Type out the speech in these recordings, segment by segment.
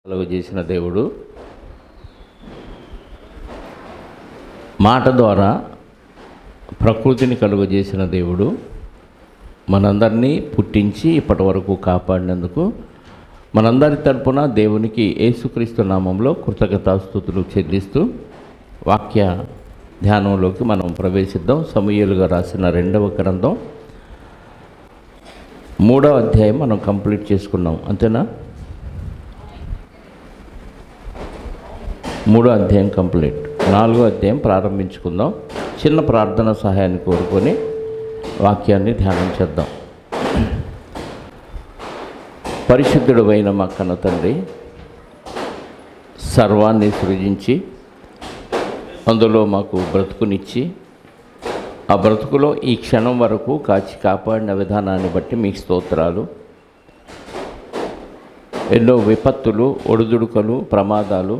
కలుగజేసిన దేవుడు మాట ద్వారా ప్రకృతిని కలుగజేసిన దేవుడు మనందరినీ పుట్టించి ఇప్పటి వరకు కాపాడినందుకు మనందరి తరపున దేవునికి యేసుక్రీస్తు నామంలో కృతజ్ఞతాస్తుతులు చెల్లిస్తూ వాక్య ధ్యానంలోకి మనం ప్రవేశిద్దాం. సమూయేలుగా రాసిన 2వ గ్రంథం 3వ అధ్యాయం మనం కంప్లీట్ చేసుకున్నాం, అంతేనా? 3వ అధ్యాయం కంప్లీట్. 4వ అధ్యాయం ప్రారంభించుకుందాం. చిన్న ప్రార్థన సహాయాన్ని కోరుకొని వాక్యాన్ని ధ్యానం చేద్దాం. పరిశుద్ధుడు అయిన మా కన్న తండ్రి, సర్వాన్ని సృజించి అందులో మాకు బ్రతుకునిచ్చి ఆ బ్రతుకులో ఈ క్షణం వరకు కాచి కాపాడిన విధానాన్ని బట్టి మీకు స్తోత్రాలు. ఎన్నో విపత్తులు, ఒడిదుడుకలు, ప్రమాదాలు,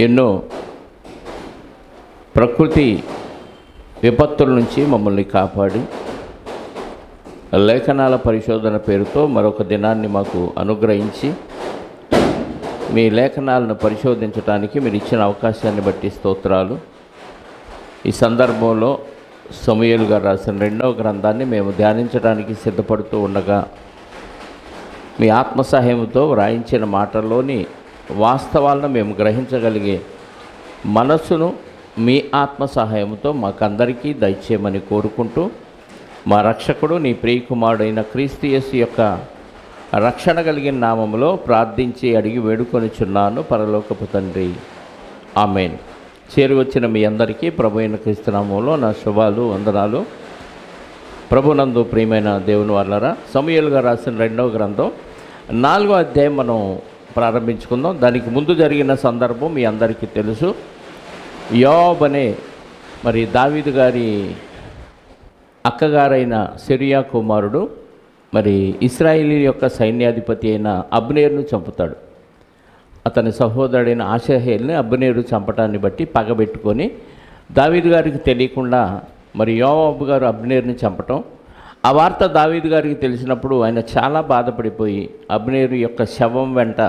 ఎన్నో ప్రకృతి విపత్తుల నుంచి మమ్మల్ని కాపాడి లేఖనాల పరిశోధన పేరుతో మరొక దినాన్ని మాకు అనుగ్రహించి మీ లేఖనాలను పరిశోధించడానికి మీరు ఇచ్చిన అవకాశాన్ని బట్టి స్తోత్రాలు. ఈ సందర్భంలో సమూయేలుగా రాసిన 2వ గ్రంథాన్ని మేము ధ్యానించడానికి సిద్ధపడుతూ ఉండగా మీ ఆత్మ సహాయంతో వ్రాయించిన మాటల్లోని వాస్తవాలను మేము గ్రహించగలిగే మనస్సును మీ ఆత్మ సహాయంతో మాకందరికీ దయచేయమని కోరుకుంటూ మా రక్షకుడు నీ ప్రియకుమారుడైన క్రీస్తు యేసు యొక్క రక్షణ కలిగిన నామములో ప్రార్థించి అడిగి వేడుకొనిచున్నాను పరలోకపు తండ్రి, ఆమేన్. చేరువచ్చిన మీ అందరికీ ప్రభు అయిన క్రీస్తు నామములో నా శుభాలు, వందనాలు. ప్రభునందు ప్రియమైన దేవుని వాళ్ళరా, సమూయేలుగా రాసిన 2వ గ్రంథం 4వ అధ్యాయం మనం ప్రారంభించుకుందాం. దానికి ముందు జరిగిన సందర్భం మీ అందరికీ తెలుసు. యోబ్ అనే మరి దావీదు గారి అక్కగారైన సెరూయా కుమారుడు మరి ఇశ్రాయేలీ యొక్క సైన్యాధిపతి అయిన అబ్నేరును చంపుతాడు. అతని సహోదరుడైన ఆషహేల్ని అబ్నేరు చంపటాన్ని బట్టి పగబెట్టుకొని దావీదు గారికి తెలియకుండా మరి యోవాబు గారు అబ్నేరుని చంపటం, ఆ వార్త దావీదు గారికి తెలిసినప్పుడు ఆయన చాలా బాధపడిపోయి అబ్నేరు యొక్క శవం వెంట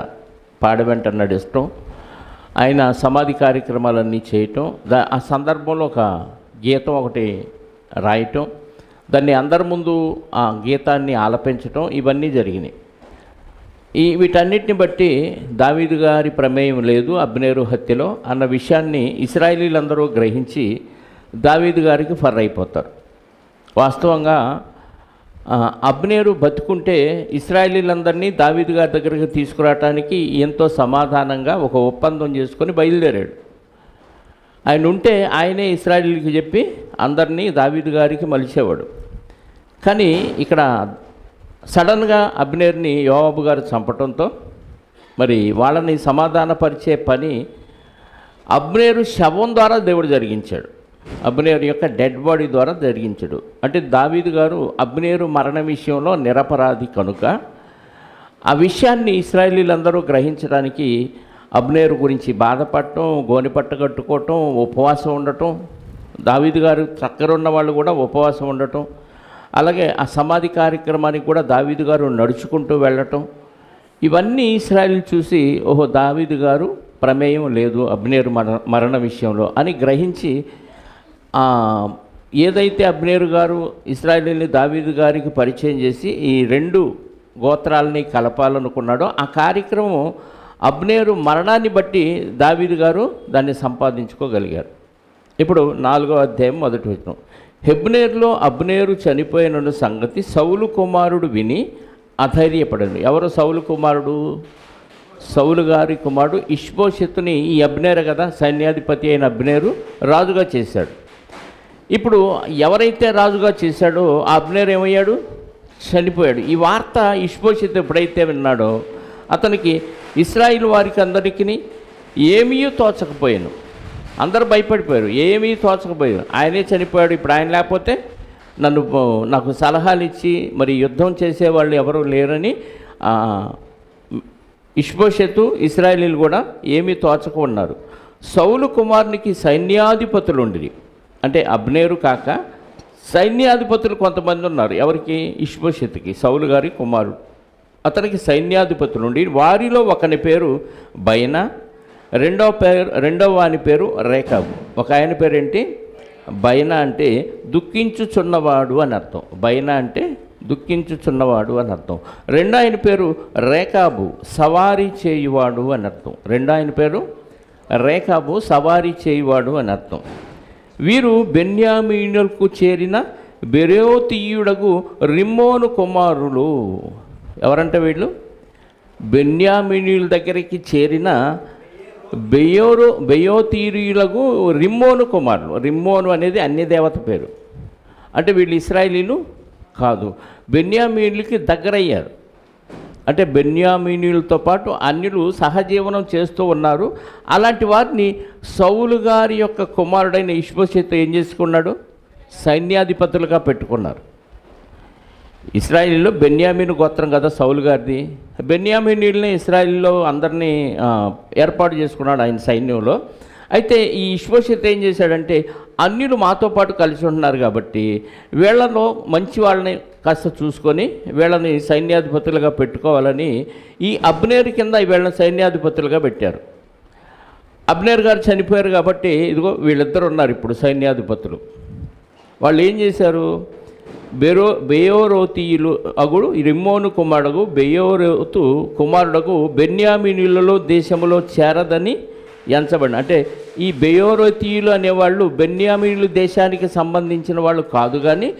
పాడ వెంట నడుస్తూ ఆయన సమాధి కార్యక్రమాలన్నీ చేయటం, ఆ సందర్భంలో ఒక గీతం ఒకటి రాయటం, దాన్ని అందరి ముందు ఆ గీతాన్ని ఆలపించటం, ఇవన్నీ జరిగినాయి. వీటన్నిటిని బట్టి దావీదు గారి ప్రమేయం లేదు అబ్నేరు హత్యలో అన్న విషయాన్ని ఇశ్రాయేలీలందరూ గ్రహించి దావీదు గారికి ఫర్ అయిపోతారు. వాస్తవంగా అబ్నేరు బతుకుంటే ఇశ్రాయేలీలందరినీ దావీదు గారి దగ్గరికి తీసుకురావటానికి ఎంతో సమాధానంగా ఒక ఒప్పందం చేసుకొని బయలుదేరాడు. ఆయన ఉంటే ఆయనే ఇశ్రాయేలీకి చెప్పి అందరినీ దావీదు గారికి మలిచేవాడు. కానీ ఇక్కడ సడన్గా అబ్నేర్ని యోవాబు గారు చంపటంతో మరి వాళ్ళని సమాధానపరిచే పని అబ్నేరు శవం ద్వారా దేవుడు జరిగించాడు. అబ్నేరు యొక్క డెడ్ బాడీ ద్వారా జరిగించాడు. అంటే దావీదు గారు అబ్నేరు మరణ విషయంలో నిరపరాధి కనుక ఆ విషయాన్ని ఇశ్రాయేలీలందరూ గ్రహించడానికి అబ్నేరు గురించి బాధపడటం, గోనెపట్ట కట్టుకోవటం, ఉపవాసం ఉండటం, దావీదు గారు చక్కర ఉన్న వాళ్ళు కూడా ఉపవాసం ఉండటం, అలాగే ఆ సమాధి కార్యక్రమానికి కూడా దావీదు గారు నడుచుకుంటూ వెళ్ళటం, ఇవన్నీ ఇశ్రాయేలు చూసి ఓహో దావీదు గారు ప్రమేయం లేదు అబ్నేరు మరణ విషయంలో అని గ్రహించి ఏదైతే అబ్నేరు గారు ఇశ్రాయేలుని దావీదు గారికి పరిచయం చేసి ఈ 2 గోత్రాలని కలపాలనుకున్నాడో ఆ కార్యక్రమం అబ్నేరు మరణాన్ని బట్టి దావీదు గారు దాన్ని సంపాదించుకోగలిగారు. ఇప్పుడు 4వ అధ్యాయం మొదటి వచనం. హెబ్నేరులో అబ్నేరు చనిపోయిన సంగతి సౌలు కుమారుడు విని అధైర్యపడను. ఎవరు సౌలు కుమారుడు? సౌలు గారి కుమారుడు ఇష్బోషెతుని ఈ అబ్నేరు కదా, సైన్యాధిపతి అయిన అబ్నేరు రాజుగా చేశాడు. ఇప్పుడు ఎవరైతే రాజుగా చేశాడో ఆ అబ్నేరు ఏమయ్యాడు? చనిపోయాడు. ఈ వార్త ఇష్బోషెతు ఎప్పుడైతే విన్నాడో అతనికి ఇశ్రాయేలు వారికి అందరికీ ఏమీ తోచకపోయాను. అందరూ భయపడిపోయారు, ఏమీ తోచకపోయారు. ఆయనే చనిపోయాడు, ఇప్పుడు ఆయన లేకపోతే నాకు సలహాలు ఇచ్చి మరి యుద్ధం చేసేవాళ్ళు ఎవరు లేరని ఇష్బోషెతు ఇశ్రాయేలీలు కూడా ఏమీ తోచక ఉన్నారు. సౌలు కుమారునికి సైన్యాధిపతులు ఉండిరి, అంటే అబ్నేరు కాక సైన్యాధిపతులు కొంతమంది ఉన్నారు. ఎవరికి? ఇష్బోషెతుకి, సౌలు గారి కుమారుడు. అతనికి సైన్యాధిపతులు ఉండి వారిలో ఒకని పేరు బయనా, రెండవ వాని పేరు రేకాబు. ఒక ఆయన పేరేంటి? బయనా అంటే దుఃఖించుచున్నవాడు అని అర్థం. బయనా అంటే దుఃఖించుచున్నవాడు అని అర్థం. రెండో ఆయన పేరు రేకాబు, సవారీ చేయువాడు అని అర్థం. రెండో ఆయన పేరు రేకాబు, సవారీ చేయువాడు అని అర్థం. వీరు బెన్యామీనులకు చేరిన బెరోతీయుడగు రిమ్మోను కుమారులు. ఎవరంటే వీళ్ళు? బెన్యామీనుల దగ్గరికి చేరిన బెయోతీయులకు రిమ్మోను కుమారులు. రిమ్మోను అనేది అన్య దేవత పేరు. అంటే వీళ్ళు ఇశ్రాయేలీలు కాదు, బెన్యామీనులకి దగ్గరయ్యారు. అంటే బెన్యామీనులతో పాటు అన్యులు సహజీవనం చేస్తూ ఉన్నారు. అలాంటి వారిని సౌలు గారి యొక్క కుమారుడైన ఇష్బోషెతు ఏం చేసుకున్నాడు? సైన్యాధిపతులుగా పెట్టుకున్నారు. ఇశ్రాయేలీలో బెన్యామీను గోత్రం కదా సౌలు గారిది. బెన్యామీనుల్ని ఇశ్రాయేలీలో అందరినీ ఏర్పాటు చేసుకున్నాడు ఆయన సైన్యంలో. అయితే ఈ ఇష్బోషెతు ఏం చేశాడంటే, అన్యులు మాతో పాటు కలిసి ఉంటున్నారు కాబట్టి వీళ్ళలో మంచి వాళ్ళని కాస్త చూసుకొని వీళ్ళని సైన్యాధిపతులుగా పెట్టుకోవాలని ఈ అబ్నేరు కింద వీళ్ళని సైన్యాధిపతులుగా పెట్టారు. అబ్నేర్ గారు చనిపోయారు కాబట్టి ఇదిగో వీళ్ళిద్దరు ఉన్నారు ఇప్పుడు సైన్యాధిపతులు. వాళ్ళు ఏం చేశారు? బెయోరోతీయులు అగుడు రిమ్మోను కుమారుడు బెయోరోతు కుమారుడకు బెన్యామీనులలో దేశంలో చేరదని ఎంచబడి. అంటే ఈ బెయోరోతీయులు అనేవాళ్ళు బెన్యామీనుల దేశానికి సంబంధించిన వాళ్ళు కాదు, కానీ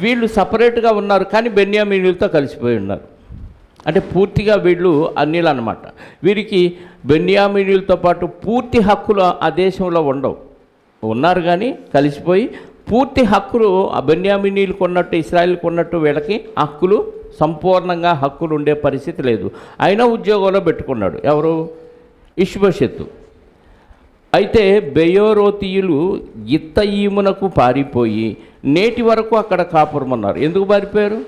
వీళ్ళు సపరేట్గా ఉన్నారు, కానీ బెన్యామీనులతో కలిసిపోయి ఉన్నారు. అంటే పూర్తిగా వీళ్ళు అన్యులు అన్నమాట. వీరికి బెన్యామీనులతో పాటు పూర్తి హక్కులు ఆ దేశంలో ఉండవు. ఉన్నారు కానీ కలిసిపోయి పూర్తి హక్కులు ఆ బెన్యామీనీలకు ఉన్నట్టు ఇశ్రాయేలుకు ఉన్నట్టు వీళ్ళకి హక్కులు సంపూర్ణంగా హక్కులు ఉండే పరిస్థితి లేదు. అయినా ఉద్యోగంలో పెట్టుకున్నాడు. ఎవరు? ఇష్బోషెతు. అయితే బెయోరోతీయులు గిత్తయీమునకు పారిపోయి నేటి వరకు అక్కడ కాపురమన్నారు. ఎందుకు పారిపోయారు?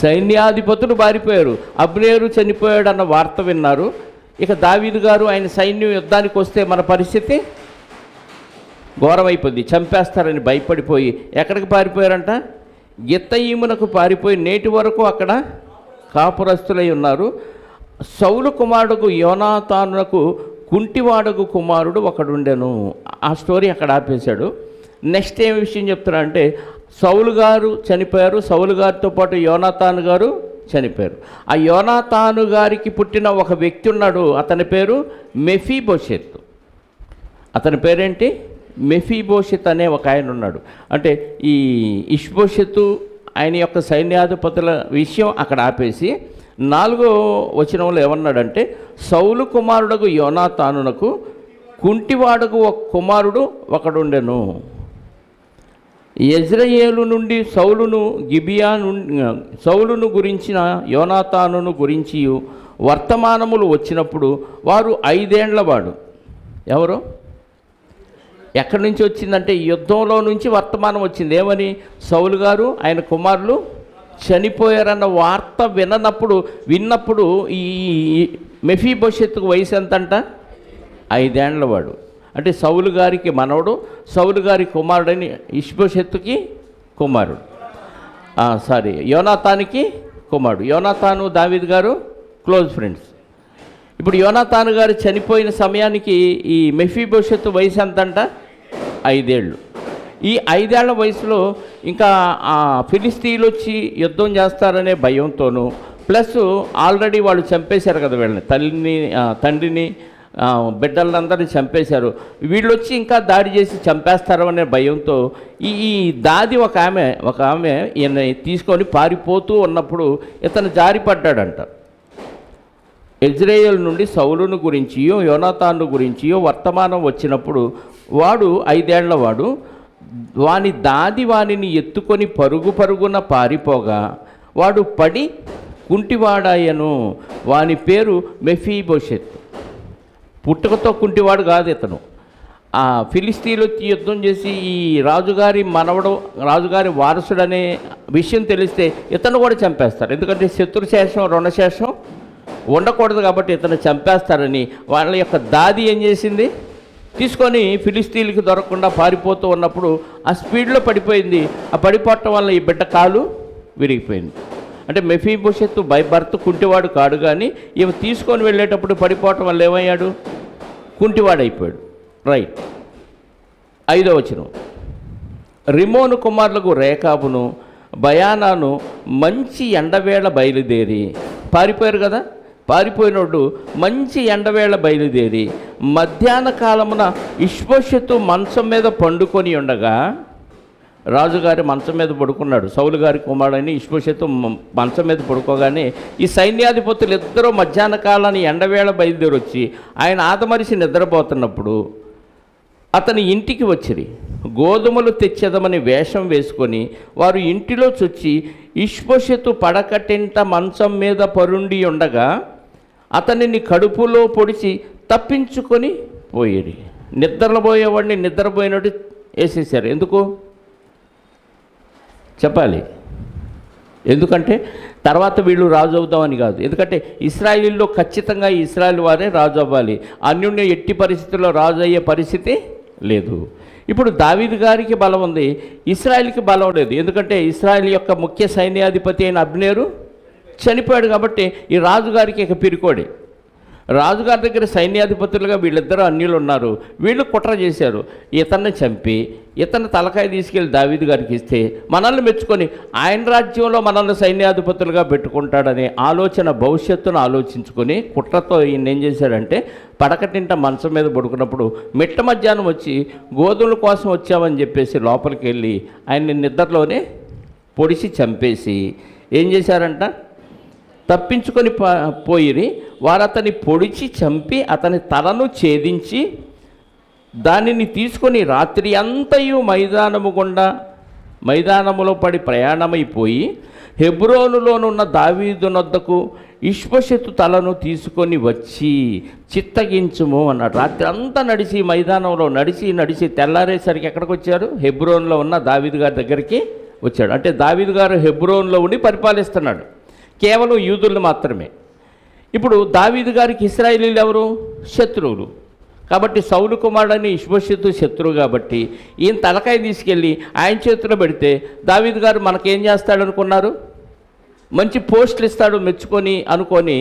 సైన్యాధిపతులు పారిపోయారు. అబ్నేరు చనిపోయాడు అన్న వార్త విన్నారు. ఇక దావీదు గారు ఆయన సైన్యం యుద్ధానికి వస్తే మన పరిస్థితి ఘోరమైపోయింది, చంపేస్తారని భయపడిపోయి ఎక్కడికి పారిపోయారంట? గిత్తయీమునకు పారిపోయి నేటి వరకు అక్కడ కాపురస్తులై ఉన్నారు. సౌలు కుమారుడుకు యోనాతానునకు కుంటివాడకు కుమారుడు ఒకడుండెను. ఆ స్టోరీ అక్కడ ఆపేశాడు. నెక్స్ట్ ఏం విషయం చెప్తున్నా అంటే, సౌలు గారు చనిపోయారు, సౌలు గారితో పాటు యోనాతాను గారు చనిపోయారు. ఆ యోనాతాను గారికి పుట్టిన ఒక వ్యక్తి ఉన్నాడు, అతని పేరు మెఫీబోషెత్. అతని పేరేంటి? మెఫీబోషెత్ అనే ఒక ఆయన ఉన్నాడు. అంటే ఈ ఇష్బోషెతు ఆయన యొక్క సైన్యాధిపతుల విషయం అక్కడ ఆపేసి 4వ వచనంలో ఏమన్నాడంటే, సౌలు కుమారుడకు యోనాతానునకు కుంటివాడకు ఒక కుమారుడు ఒకడుండెను. యెజ్రెయేలు నుండి సౌలును గురించిన యోనాతానును గురించి వర్తమానములు వచ్చినప్పుడు వారు 5 ఏండ్ల వాడు. ఎవరు? ఎక్కడి నుంచి వచ్చిందంటే యుద్ధంలో నుంచి వర్తమానం వచ్చింది. ఏమని? సౌలు గారు ఆయన కుమారులు చనిపోయారన్న వార్త విన్నప్పుడు ఈ మెఫీబోషెత్తుకు వయసు ఎంతంట? 5 ఏండ్ల వాడు. అంటే సౌలు గారికి మనవడు, సౌలు గారి కుమారుడని ఇష్బోషెత్తుకి కుమారుడు. యోనాతానికి కుమారుడు. యోనాతాను దావీదు గారు క్లోజ్ ఫ్రెండ్స్. ఇప్పుడు యోనాతాను గారు చనిపోయిన సమయానికి ఈ మెఫీబోషెత్తు వయసు ఎంతంట? 5 ఏళ్ళు. ఈ 5 ఏళ్ల వయసులో ఇంకా ఫిలిస్తీన్లు వచ్చి యుద్ధం చేస్తారనే భయంతోనూ ప్లస్ ఆల్రెడీ వాళ్ళు చంపేశారు కదా వీళ్ళని, తండ్రిని బిడ్డలందరినీ చంపేశారు. వీళ్ళు వచ్చి ఇంకా దాడి చేసి చంపేస్తారు అనే భయంతో ఈ దాది ఒక ఆమె ఈయన తీసుకొని పారిపోతూ ఉన్నప్పుడు ఇతను జారిపడ్డాడంట. యెజ్రెయేలు నుండి సౌలును గురించియో యోనాతాను గురించియో వర్తమానం వచ్చినప్పుడు వాడు 5 ఏళ్ల వాడు. వాని దాది వానిని ఎత్తుకొని పరుగున పారిపోగా వాడు పడి కుంటివాడాయను. వాని పేరు మెఫీబోషెత్. పుట్టుకతో కుంటివాడు కాదు ఇతను. ఆ ఫిలిస్తీన్లు యుద్ధం చేసి ఈ రాజుగారి మనవడు, రాజుగారి వారసుడనే విషయం తెలిస్తే ఇతను కూడా చంపేస్తారు. ఎందుకంటే శత్రుశేషం రుణశేషం ఉండకూడదు కాబట్టి ఇతను చంపేస్తారని వాళ్ళ యొక్క దాది ఏం చేసింది? తీసుకొని ఫిలిస్తీన్లకి దొరకకుండా పారిపోతూ ఉన్నప్పుడు ఆ స్పీడ్లో పడిపోయింది. ఆ పడిపోవటం వల్ల ఈ బిడ్డ కాలు విరిగిపోయింది. అంటే మెఫీబోషెత్తు బై బర్త్ కుంటివాడు కాడు, కానీ ఈమె తీసుకొని వెళ్ళేటప్పుడు పడిపోవటం వల్ల ఏమయ్యాడు? కుంటివాడైపోయాడు. రైట్. 5వ వచనం, రిమోను కుమారులకు రేకాబును బయానాను మంచి ఎండవేళ బయలుదేరి పారిపోయారు కదా. పారిపోయినోడు మంచి ఎండవేళ బయలుదేరి మధ్యాహ్న కాలమున ఇష్బోషెతు మంచం మీద పండుకొని ఉండగా, రాజుగారి మంచం మీద పడుకున్నాడు, సౌలు గారి కుమారుడని ఇష్బోషెతు మంచం మీద పడుకోగానే ఈ సైన్యాధిపతులు ఇద్దరూ మధ్యాహ్న కాలాన్ని ఎండవేళ బయలుదేరి వచ్చి ఆయన ఆదమరిసి నిద్రపోతున్నప్పుడు అతని ఇంటికి వచ్చిరి. గోధుమలు తెచ్చేదమని వేషం వేసుకొని వారు ఇంటిలో చొచ్చి ఇష్బోషెతు పడకటింట మంచం మీద పరుండి ఉండగా అతనిని కడుపులో పొడిచి తప్పించుకొని పోయేది. నిద్రపోయేవాడిని నిద్రపోయినట్టు వేసేసారు. ఎందుకు చెప్పాలి? ఎందుకంటే తర్వాత వీళ్ళు రాజు అవుదామని కాదు. ఎందుకంటే ఇశ్రాయేలులో ఖచ్చితంగా ఇశ్రాయేలు వారే రాజు అవ్వాలి. అన్యుణ్ణి ఎట్టి పరిస్థితుల్లో రాజు అయ్యే పరిస్థితి లేదు. ఇప్పుడు దావీదు గారికి బలం ఉంది, ఇశ్రాయేల్కి బలం లేదు. ఎందుకంటే ఇశ్రాయేల్ యొక్క ముఖ్య సైన్యాధిపతి అయిన అబ్నేరు చనిపోయాడు కాబట్టి ఈ రాజుగారికి ఇక పిరికోడే. రాజుగారి దగ్గర సైన్యాధిపతులుగా వీళ్ళిద్దరూ అన్యులు ఉన్నారు. వీళ్ళు కుట్ర చేశారు, ఇతన్ని చంపి ఇతన్ని తలకాయ తీసుకెళ్ళి దావీదు గారికి ఇస్తే మనల్ని మెచ్చుకొని ఆయన రాజ్యంలో మనల్ని సైన్యాధిపతులుగా పెట్టుకుంటాడనే ఆలోచన, భవిష్యత్తును ఆలోచించుకొని కుట్రతో ఈయన ఏం చేశాడంటే పడకటింట మంచం మీద పడుకున్నప్పుడు మిట్ట మధ్యాహ్నం వచ్చి గోధుమల కోసం వచ్చామని చెప్పేసి లోపలికి వెళ్ళి ఆయన్ని నిద్రలోనే పొడిచి చంపేసి ఏం చేశారంట? తప్పించుకొని పోయిరి. వారు అతన్ని పొడిచి చంపి అతని తలను ఛేదించి దానిని తీసుకొని రాత్రి అంతయు మైదానములో పడి ప్రయాణమైపోయి హెబ్రోనులోనున్న దావీదు నొద్దకు ఇష్బోషెతు తలను తీసుకొని వచ్చి చిత్తగించుము అన్నాడు. రాత్రి అంతా నడిచి మైదానంలో నడిచి తెల్లారేసరికి ఎక్కడికి వచ్చారు? హెబ్రోన్లో ఉన్న దావీదు గారి దగ్గరికి వచ్చాడు. అంటే దావీదు గారు హెబ్రోన్లో ఉండి పరిపాలిస్తున్నాడు, కేవలం యూదులను మాత్రమే. ఇప్పుడు దావీదు గారికి ఇశ్రాయేలీలు ఎవరు? శత్రువులు. కాబట్టి సౌలు కుమారుడని ఇష్బోషెతు శత్రువు కాబట్టి ఈయన తలకాయ తీసుకెళ్ళి ఆయన చేతిలో పెడితే దావీదు గారు మనకేం చేస్తాడు అనుకున్నారు? మంచి పోస్టులు ఇస్తాడు మెచ్చుకొని అనుకొని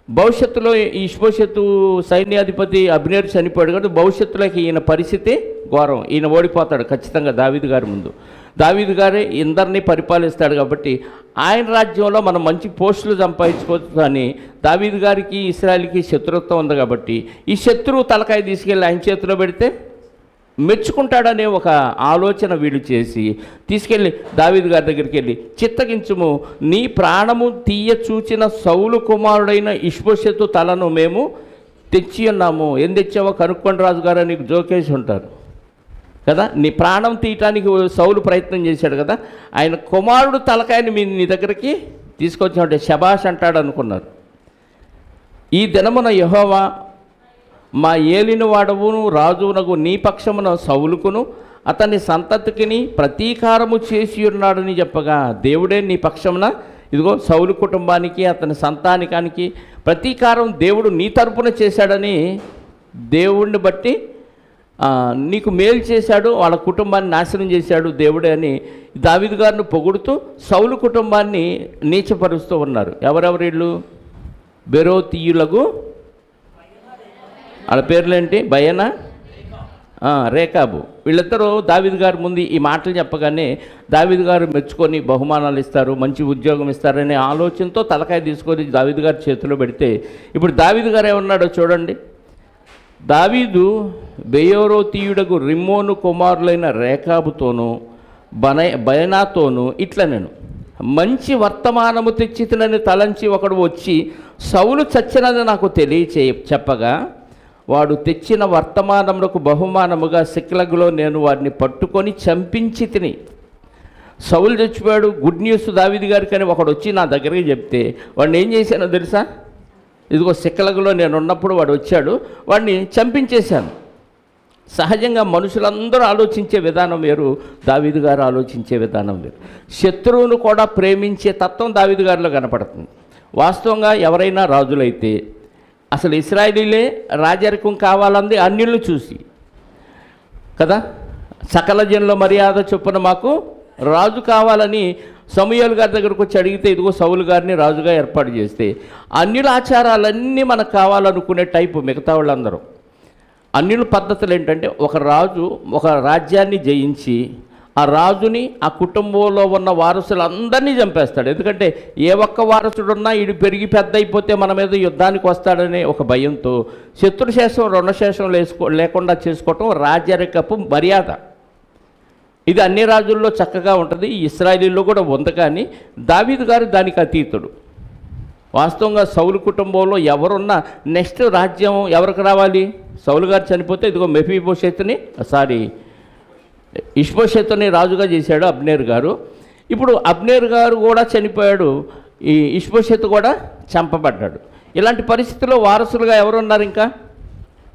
భవిష్యత్తులో ఈ ఇష్బోషెతు సైన్యాధిపతి అబ్నేరు చనిపోయాడు కాబట్టి భవిష్యత్తులోకి ఈయన పరిస్థితి ఘోరం. ఈయన ఓడిపోతాడు ఖచ్చితంగా దావీదు గారి ముందు. దావీదు గారే ఇందరినీ పరిపాలిస్తాడు కాబట్టి ఆయన రాజ్యంలో మనం మంచి పోస్టులు సంపాదించుకోవచ్చు అని దావీదు గారికి ఇశ్రాయేలుకి శత్రుత్వం ఉంది కాబట్టి ఈ శత్రువు తలకాయ తీసుకెళ్ళి ఆయన చేతిలో పెడితే మెచ్చుకుంటాడనే ఒక ఆలోచన వీళ్ళు చేసి తీసుకెళ్ళి దావీదు గారి దగ్గరికి వెళ్ళి చిత్తగించుము, నీ ప్రాణము తీయ చూచిన సౌలు కుమారుడైన ఇష్బోషెతు తలను మేము తెచ్చి ఉన్నాము. ఏం తెచ్చావో కనుక్కోండి రాజుగారు నీకు జోకేసి ఉంటారు కదా. నీ ప్రాణం తీయటానికి సౌలు ప్రయత్నం చేశాడు కదా, ఆయన కుమారుడు తలకాయని నీ దగ్గరికి తీసుకొచ్చామంటే శబాష్ అంటాడు అనుకున్నారు. ఈ దినమున యెహోవా మా ఏలిన వాడవును రాజునకు నీ పక్షమున సౌలుకును అతని సంతతికిని ప్రతీకారము చేసి ఉన్నాడని చెప్పగా, దేవుడే నీ పక్షమున ఇదిగో సౌలు కుటుంబానికి అతని సంతానికానికి ప్రతీకారం దేవుడు నీ తరపున చేశాడని దేవుణ్ణి బట్టి నీకు మేలు చేశాడు, వాళ్ళ కుటుంబాన్ని నాశనం చేశాడు దేవుడే అని దావీదు గారిని పొగుడుతూ సౌలు కుటుంబాన్ని నీచపరుస్తూ ఉన్నారు. ఎవరెవరు వీళ్ళు? బెరోతీయులకు వాళ్ళ పేర్లేంటి? బయనా, రేకాబు. వీళ్ళిద్దరూ దావీదు గారి ముందు ఈ మాటలు చెప్పగానే దావీదు గారు మెచ్చుకొని బహుమానాలు ఇస్తారు, మంచి ఉద్యోగం ఇస్తారనే ఆలోచనతో తలకాయ తీసుకొని దావీదు గారి చేతిలో పెడితే ఇప్పుడు దావీదు గారు ఏమన్నాడో చూడండి. దావీదు బెయోరోతీయుడకు రిమ్మోను కుమారులైన రేకాబుతోనూ బయనాతోనూ ఇట్లా నేను మంచి వర్తమానము తెచ్చితనని తలంచి ఒకడు వచ్చి సౌలు చచ్చినది నాకు చెప్పగా వాడు తెచ్చిన వర్తమానములకు బహుమానముగా సిక్లగులో నేను వాడిని పట్టుకొని చంపించి తిని. సౌలు చచ్చిపోయాడు, గుడ్ న్యూస్ దావీదు గారికి అని ఒకడు వచ్చి నా దగ్గరికి చెప్తే వాడిని ఏం చేశానో తెలుసా? ఇదిగో సిక్లగులో నేను ఉన్నప్పుడు వాడు వచ్చాడు, వాడిని చంపించేశాను. సహజంగా మనుషులందరూ ఆలోచించే విధానం వేరు, దావీదు గారు ఆలోచించే విధానం వేరు. శత్రువును కూడా ప్రేమించే తత్వం దావీదు గారిలో కనపడుతుంది. వాస్తవంగా ఎవరైనా రాజులైతే అసలు ఇశ్రాయేలీలే రాజరికం కావాలంది అన్యులను చూసి కదా, సకల జనుల మర్యాద చొప్పున మాకు రాజు కావాలని సమూయేలు గారి దగ్గరకు వచ్చి అడిగితే ఇదిగో సౌలు గారిని రాజుగా ఏర్పాటు చేస్తే అన్యుల ఆచారాలన్నీ మనకు కావాలనుకునే టైపు మిగతా వాళ్ళందరూ. అన్యుల పద్ధతులు ఏంటంటే ఒక రాజు ఒక రాజ్యాన్ని జయించి ఆ రాజుని ఆ కుటుంబంలో ఉన్న వారసులందరినీ చంపేస్తాడు. ఎందుకంటే ఏ ఒక్క వారసుడున్నా ఈడు పెరిగి పెద్ద అయిపోతే మన మీద యుద్ధానికి వస్తాడనే ఒక భయంతో శత్రుశేషం రుణశేషం లేకుండా చేసుకోవటం రాజరికపు మర్యాద. ఇది అన్ని రాజుల్లో చక్కగా ఉంటుంది, ఇశ్రాయేలీలో కూడా ఉంది. కానీ దావీదు గారు దానికి అతీతుడు. వాస్తవంగా సౌలు కుటుంబంలో ఎవరున్నా నెక్స్ట్ రాజ్యం ఎవరికి రావాలి? సౌలు గారు చనిపోతే ఇదిగో ఇష్బోషెతుని రాజుగా చేశాడు అబ్నేరు గారు. ఇప్పుడు అబ్నేరు గారు కూడా చనిపోయాడు, ఈ ఇష్బోషెతు కూడా చంపబడ్డాడు. ఇలాంటి పరిస్థితుల్లో వారసులుగా ఎవరున్నారు? ఇంకా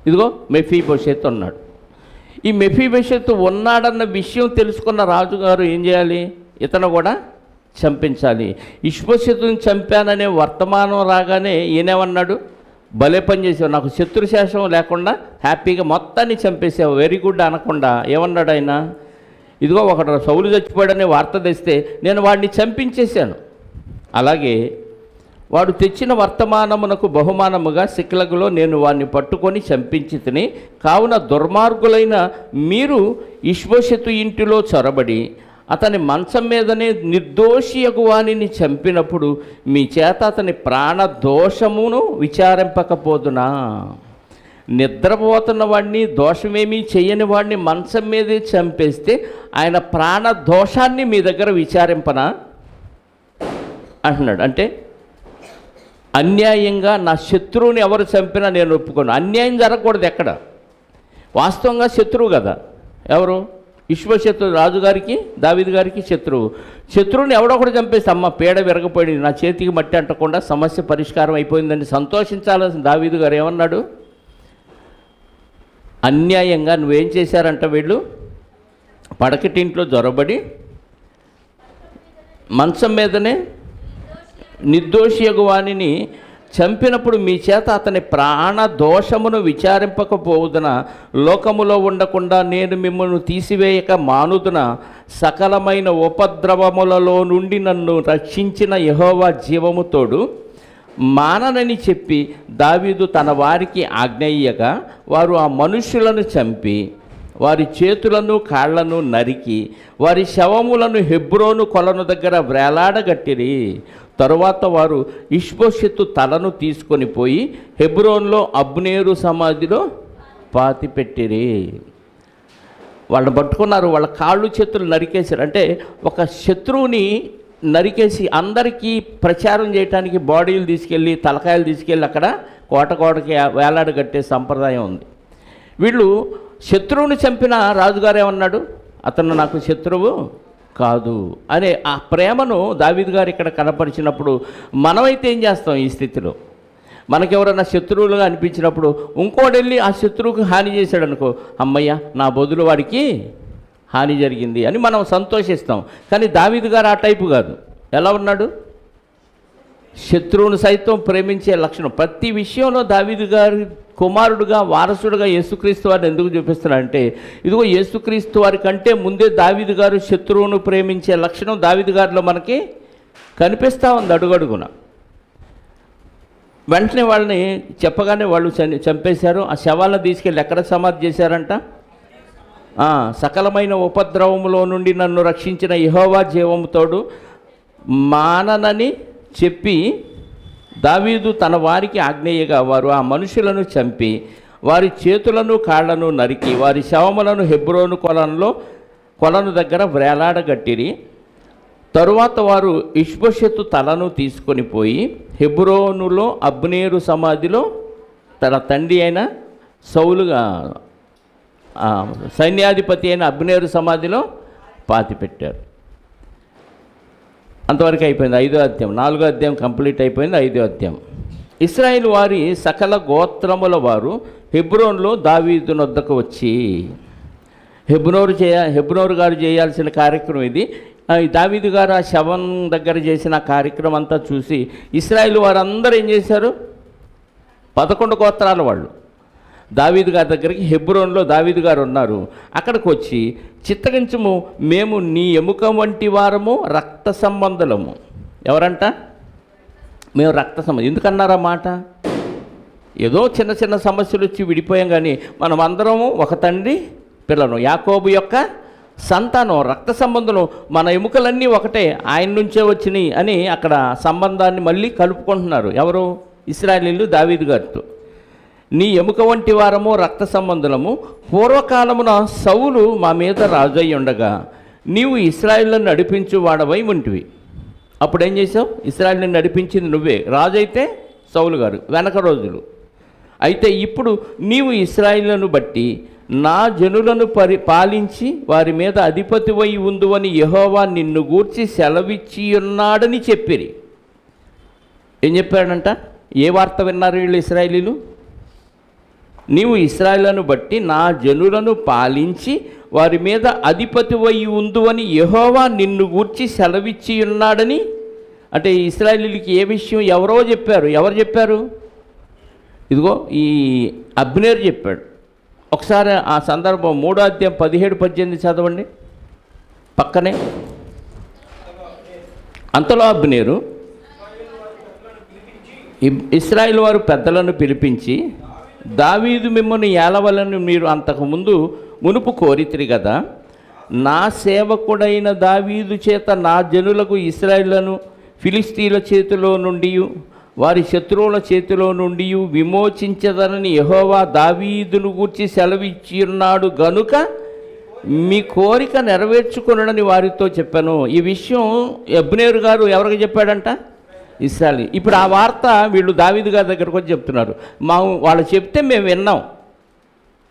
ఇదిగో మెఫీబోషెతు ఉన్నాడు. ఈ మెఫీబోషెతు ఉన్నాడన్న విషయం తెలుసుకున్న రాజుగారు ఏం చేయాలి? ఇతను కూడా చంపించాలి. ఇష్బోషెతుని చంపాననే వర్తమానం రాగానే ఈయనేమన్నాడు? భలే పని చేసావు, నాకు శత్రుశేషం లేకుండా హ్యాపీగా మొత్తాన్ని చంపేసావు, వెరీ గుడ్ అనకుండా ఏమన్నాడు ఆయన? ఇదిగో ఒకడు సౌలు చచ్చిపోయాడనే వార్త తెస్తే నేను వాడిని చంపించేశాను. అలాగే వాడు తెచ్చిన వర్తమానమునకు బహుమానముగా సిక్లగులో నేను వాడిని పట్టుకొని చంపించి తిని, కావున దుర్మార్గులైన మీరు ఇష్బోషెతు ఇంటిలో చొరబడి అతని మంచం మీదనే నిర్దోషియగు వానిని చంపినప్పుడు మీ చేత అతని ప్రాణదోషమును విచారింపకపోదునా? నిద్రపోతున్న వాడిని, దోషమేమీ చేయని వాడిని మంచం మీదే చంపేస్తే ఆయన ప్రాణదోషాన్ని మీ దగ్గర విచారింపనా అంటున్నాడు. అంటే అన్యాయంగా నా శత్రువుని ఎవరు చంపినా నేను ఒప్పుకోను. అన్యాయం జరగకూడదు ఎక్కడ. వాస్తవంగా శత్రువు కదా ఎవరు? ఇష్బోషెతు రాజుగారికి దావీదు గారికి శత్రువుని ఎవడో కూడా చంపేస్తే అమ్మ పీడ విరగపోయింది, నా చేతికి మట్టి అంటకుండా సమస్య పరిష్కారం అయిపోయిందని సంతోషించాల్సిన దావీదు గారు ఏమన్నాడు? అన్యాయంగా నువ్వేం చేశారంట? వీళ్ళు పడకటింట్లో జొరబడి మంచం మీదనే నిర్దోషియగు వానిని చంపినప్పుడు మీ చేత అతని ప్రాణదోషమును విచారింపకపోవుదున, లోకములో ఉండకుండా నేను మిమ్మల్ని తీసివేయక మానుదున, సకలమైన ఉపద్రవములలో నుండి నన్ను రక్షించిన యెహోవా జీవముతోడు మాననని చెప్పి దావీదు తన వారికి ఆజ్ఞయ్యగా వారు ఆ మనుష్యులను చంపి వారి చేతులను కాళ్లను నరికి వారి శవములను హెబ్రోను కొలను దగ్గర వేలాడగట్టిరి. తరువాత వారు ఇష్బోషెతు తలను తీసుకొని పోయి హెబ్రోన్లో అబ్నేరు సమాధిలో పాతిపెట్టిరి. వాళ్ళని పట్టుకున్నారు, వాళ్ళ కాళ్ళు చేతులు నరికేశారు. అంటే ఒక శత్రువుని నరికేసి అందరికీ ప్రచారం చేయడానికి బాడీలు తీసుకెళ్ళి తలకాయలు తీసుకెళ్ళి అక్కడ కోటకి వేలాడగట్టే సంప్రదాయం ఉంది. వీళ్ళు శత్రువుని చంపిన రాజుగారు ఏమన్నాడు? అతను నాకు శత్రువు కాదు అనే ఆ ప్రేమను దావీదు గారు ఇక్కడ కనపరిచినప్పుడు మనమైతే ఏం చేస్తాం? ఈ స్థితిలో మనకెవరైనా శత్రువులుగా అనిపించినప్పుడు ఇంకోటి వెళ్ళి ఆ శత్రువుకి హాని చేశాడు అనుకో, అమ్మయ్య నా బదులు వాడికి హాని జరిగింది అని మనం సంతోషిస్తాం. కానీ దావీదు గారు ఆ టైపు కాదు. ఎలా ఉన్నాడు? శత్రువును సైతం ప్రేమించే లక్షణం. ప్రతి విషయంలో దావీదు గారి కుమారుడుగా వారసుడుగా యేసుక్రీస్తు వారిని ఎందుకు చూపిస్తున్నాడంటే, ఇదిగో యేసుక్రీస్తు వారి కంటే ముందే దావీదు గారు శత్రువును ప్రేమించే లక్షణం దావీదు గారిలో మనకి కనిపిస్తూ ఉంది అడుగడుగున. వెంటనే వాళ్ళని చెప్పగానే వాళ్ళు చంపేశారు. ఆ శవాలను తీసుకెళ్ళి ఎక్కడ సమాధి చేశారంట? సకలమైన ఉపద్రవములో నుండి నన్ను రక్షించిన యెహోవా జీవముతోడు మాననని చెప్పి దావీదు తన వారికి ఆజ్ఞేయగా వారు ఆ మనుషులను చంపి వారి చేతులను కాళ్లను నరికి వారి శవములను హెబ్రోను కొలను దగ్గర వేలాడగట్టిరి. తరువాత వారు ఇష్బోషెతు తలను తీసుకొని పోయి హెబ్రోనులో అబ్నేరు సమాధిలో తన తండ్రి అయిన సౌలుగా సైన్యాధిపతి అయిన అబ్నేరు సమాధిలో పాతిపెట్టారు. అంతవరకు అయిపోయింది 5వ అధ్యాయం. 4వ అధ్యాయం కంప్లీట్ అయిపోయింది. 5వ అధ్యాయం. ఇశ్రాయేలు వారి సకల గోత్రముల వారు హెబ్రోన్లో దావీదు వద్దకు వచ్చి హెబ్రోను గారు చేయాల్సిన కార్యక్రమం ఇది. దావీదు గారు ఆ శవం దగ్గర చేసిన కార్యక్రమం అంతా చూసి ఇశ్రాయేలు వారందరూ ఏం చేశారు? 11 గోత్రాల వాళ్ళు దావీదు గారి దగ్గరికి హెబ్రోన్లో దావీదు గారు ఉన్నారు. అక్కడికి వచ్చి చిత్తగించుము, మేము నీ ఎముక వంటి వారము, రక్త సంబంధులము. ఎవరంట? మేము రక్త సంబంధం. ఎందుకన్నారా మాట? ఏదో చిన్న చిన్న సమస్యలు వచ్చి విడిపోయాం, కానీ మనం అందరము ఒక తండ్రి పిల్లలు, యాకోబు యొక్క సంతానం, రక్త సంబంధం, మన ఎముకలన్నీ ఒకటే, ఆయన నుంచే వచ్చినాయి అని అక్కడ సంబంధాన్ని మళ్ళీ కలుపుకుంటున్నారు. ఎవరు? ఇశ్రాయేలీయులు దావీదు గారితో. నీ ఎముక వంటి వారము, రక్త సంబంధులము. పూర్వకాలమున సౌలు మా మీద రాజై ఉండగా నీవు ఇశ్రాయేలును నడిపించు వాడవై ఉంటివి. అప్పుడు ఏం చేసావు? ఇశ్రాయేలును నడిపించింది నువ్వే. రాజు అయితే సౌలు గారు వెనక రోజులు. అయితే ఇప్పుడు నీవు ఇశ్రాయేలును బట్టి నా జనులను పాలించి వారి మీద అధిపతివై ఉందువని యెహోవా నిన్ను గూర్చి సెలవిచ్చి ఉన్నాడని చెప్పిరి. ఏం చెప్పాడంట? ఏ వార్త విన్నారు వీళ్ళు ఇశ్రాయేలీలు? నీవు ఇశ్రాయేలును బట్టి నా జనులను పాలించి వారి మీద అధిపతివై ఉందువని యెహోవా నిన్ను గూర్చి సెలవిచ్చి ఉన్నాడని. అంటే ఇశ్రాయేలీయులకి ఏ విషయం ఎవరో చెప్పారు. ఎవరు చెప్పారు? ఇదిగో ఈ అబ్నేరు చెప్పాడు. ఒకసారి ఆ సందర్భం 3వ అధ్యాయం 17-18 చదవండి పక్కనే. అంతలో అబ్నేరు ఇశ్రాయేలు వారు పెద్దలను పిలిపించి, దావీదు మిమ్మల్ని ఏలవలని మీరు అంతకుముందు మునుపు కోరితిరి కదా, నా సేవకుడైన దావీదు చేత నా జనులకు ఇశ్రాయేలును ఫిలిస్తీన్ల చేతిలో నుండి వారి శత్రువుల చేతిలో నుండి విమోచించదనని యెహోవా దావీదును గూర్చి సెలవిచ్చి ఉన్నాడు గనుక మీ కోరిక నెరవేర్చుకునని వారితో చెప్పాను. ఈ విషయం అబ్నేరు గారు ఎవరికి చెప్పాడంట? ఇశ్రాయేలు. ఇప్పుడు ఆ వార్త వీళ్ళు దావీదు గారి దగ్గరకు వచ్చి చెప్తున్నారు. వాళ్ళు చెప్తే మేము విన్నాం,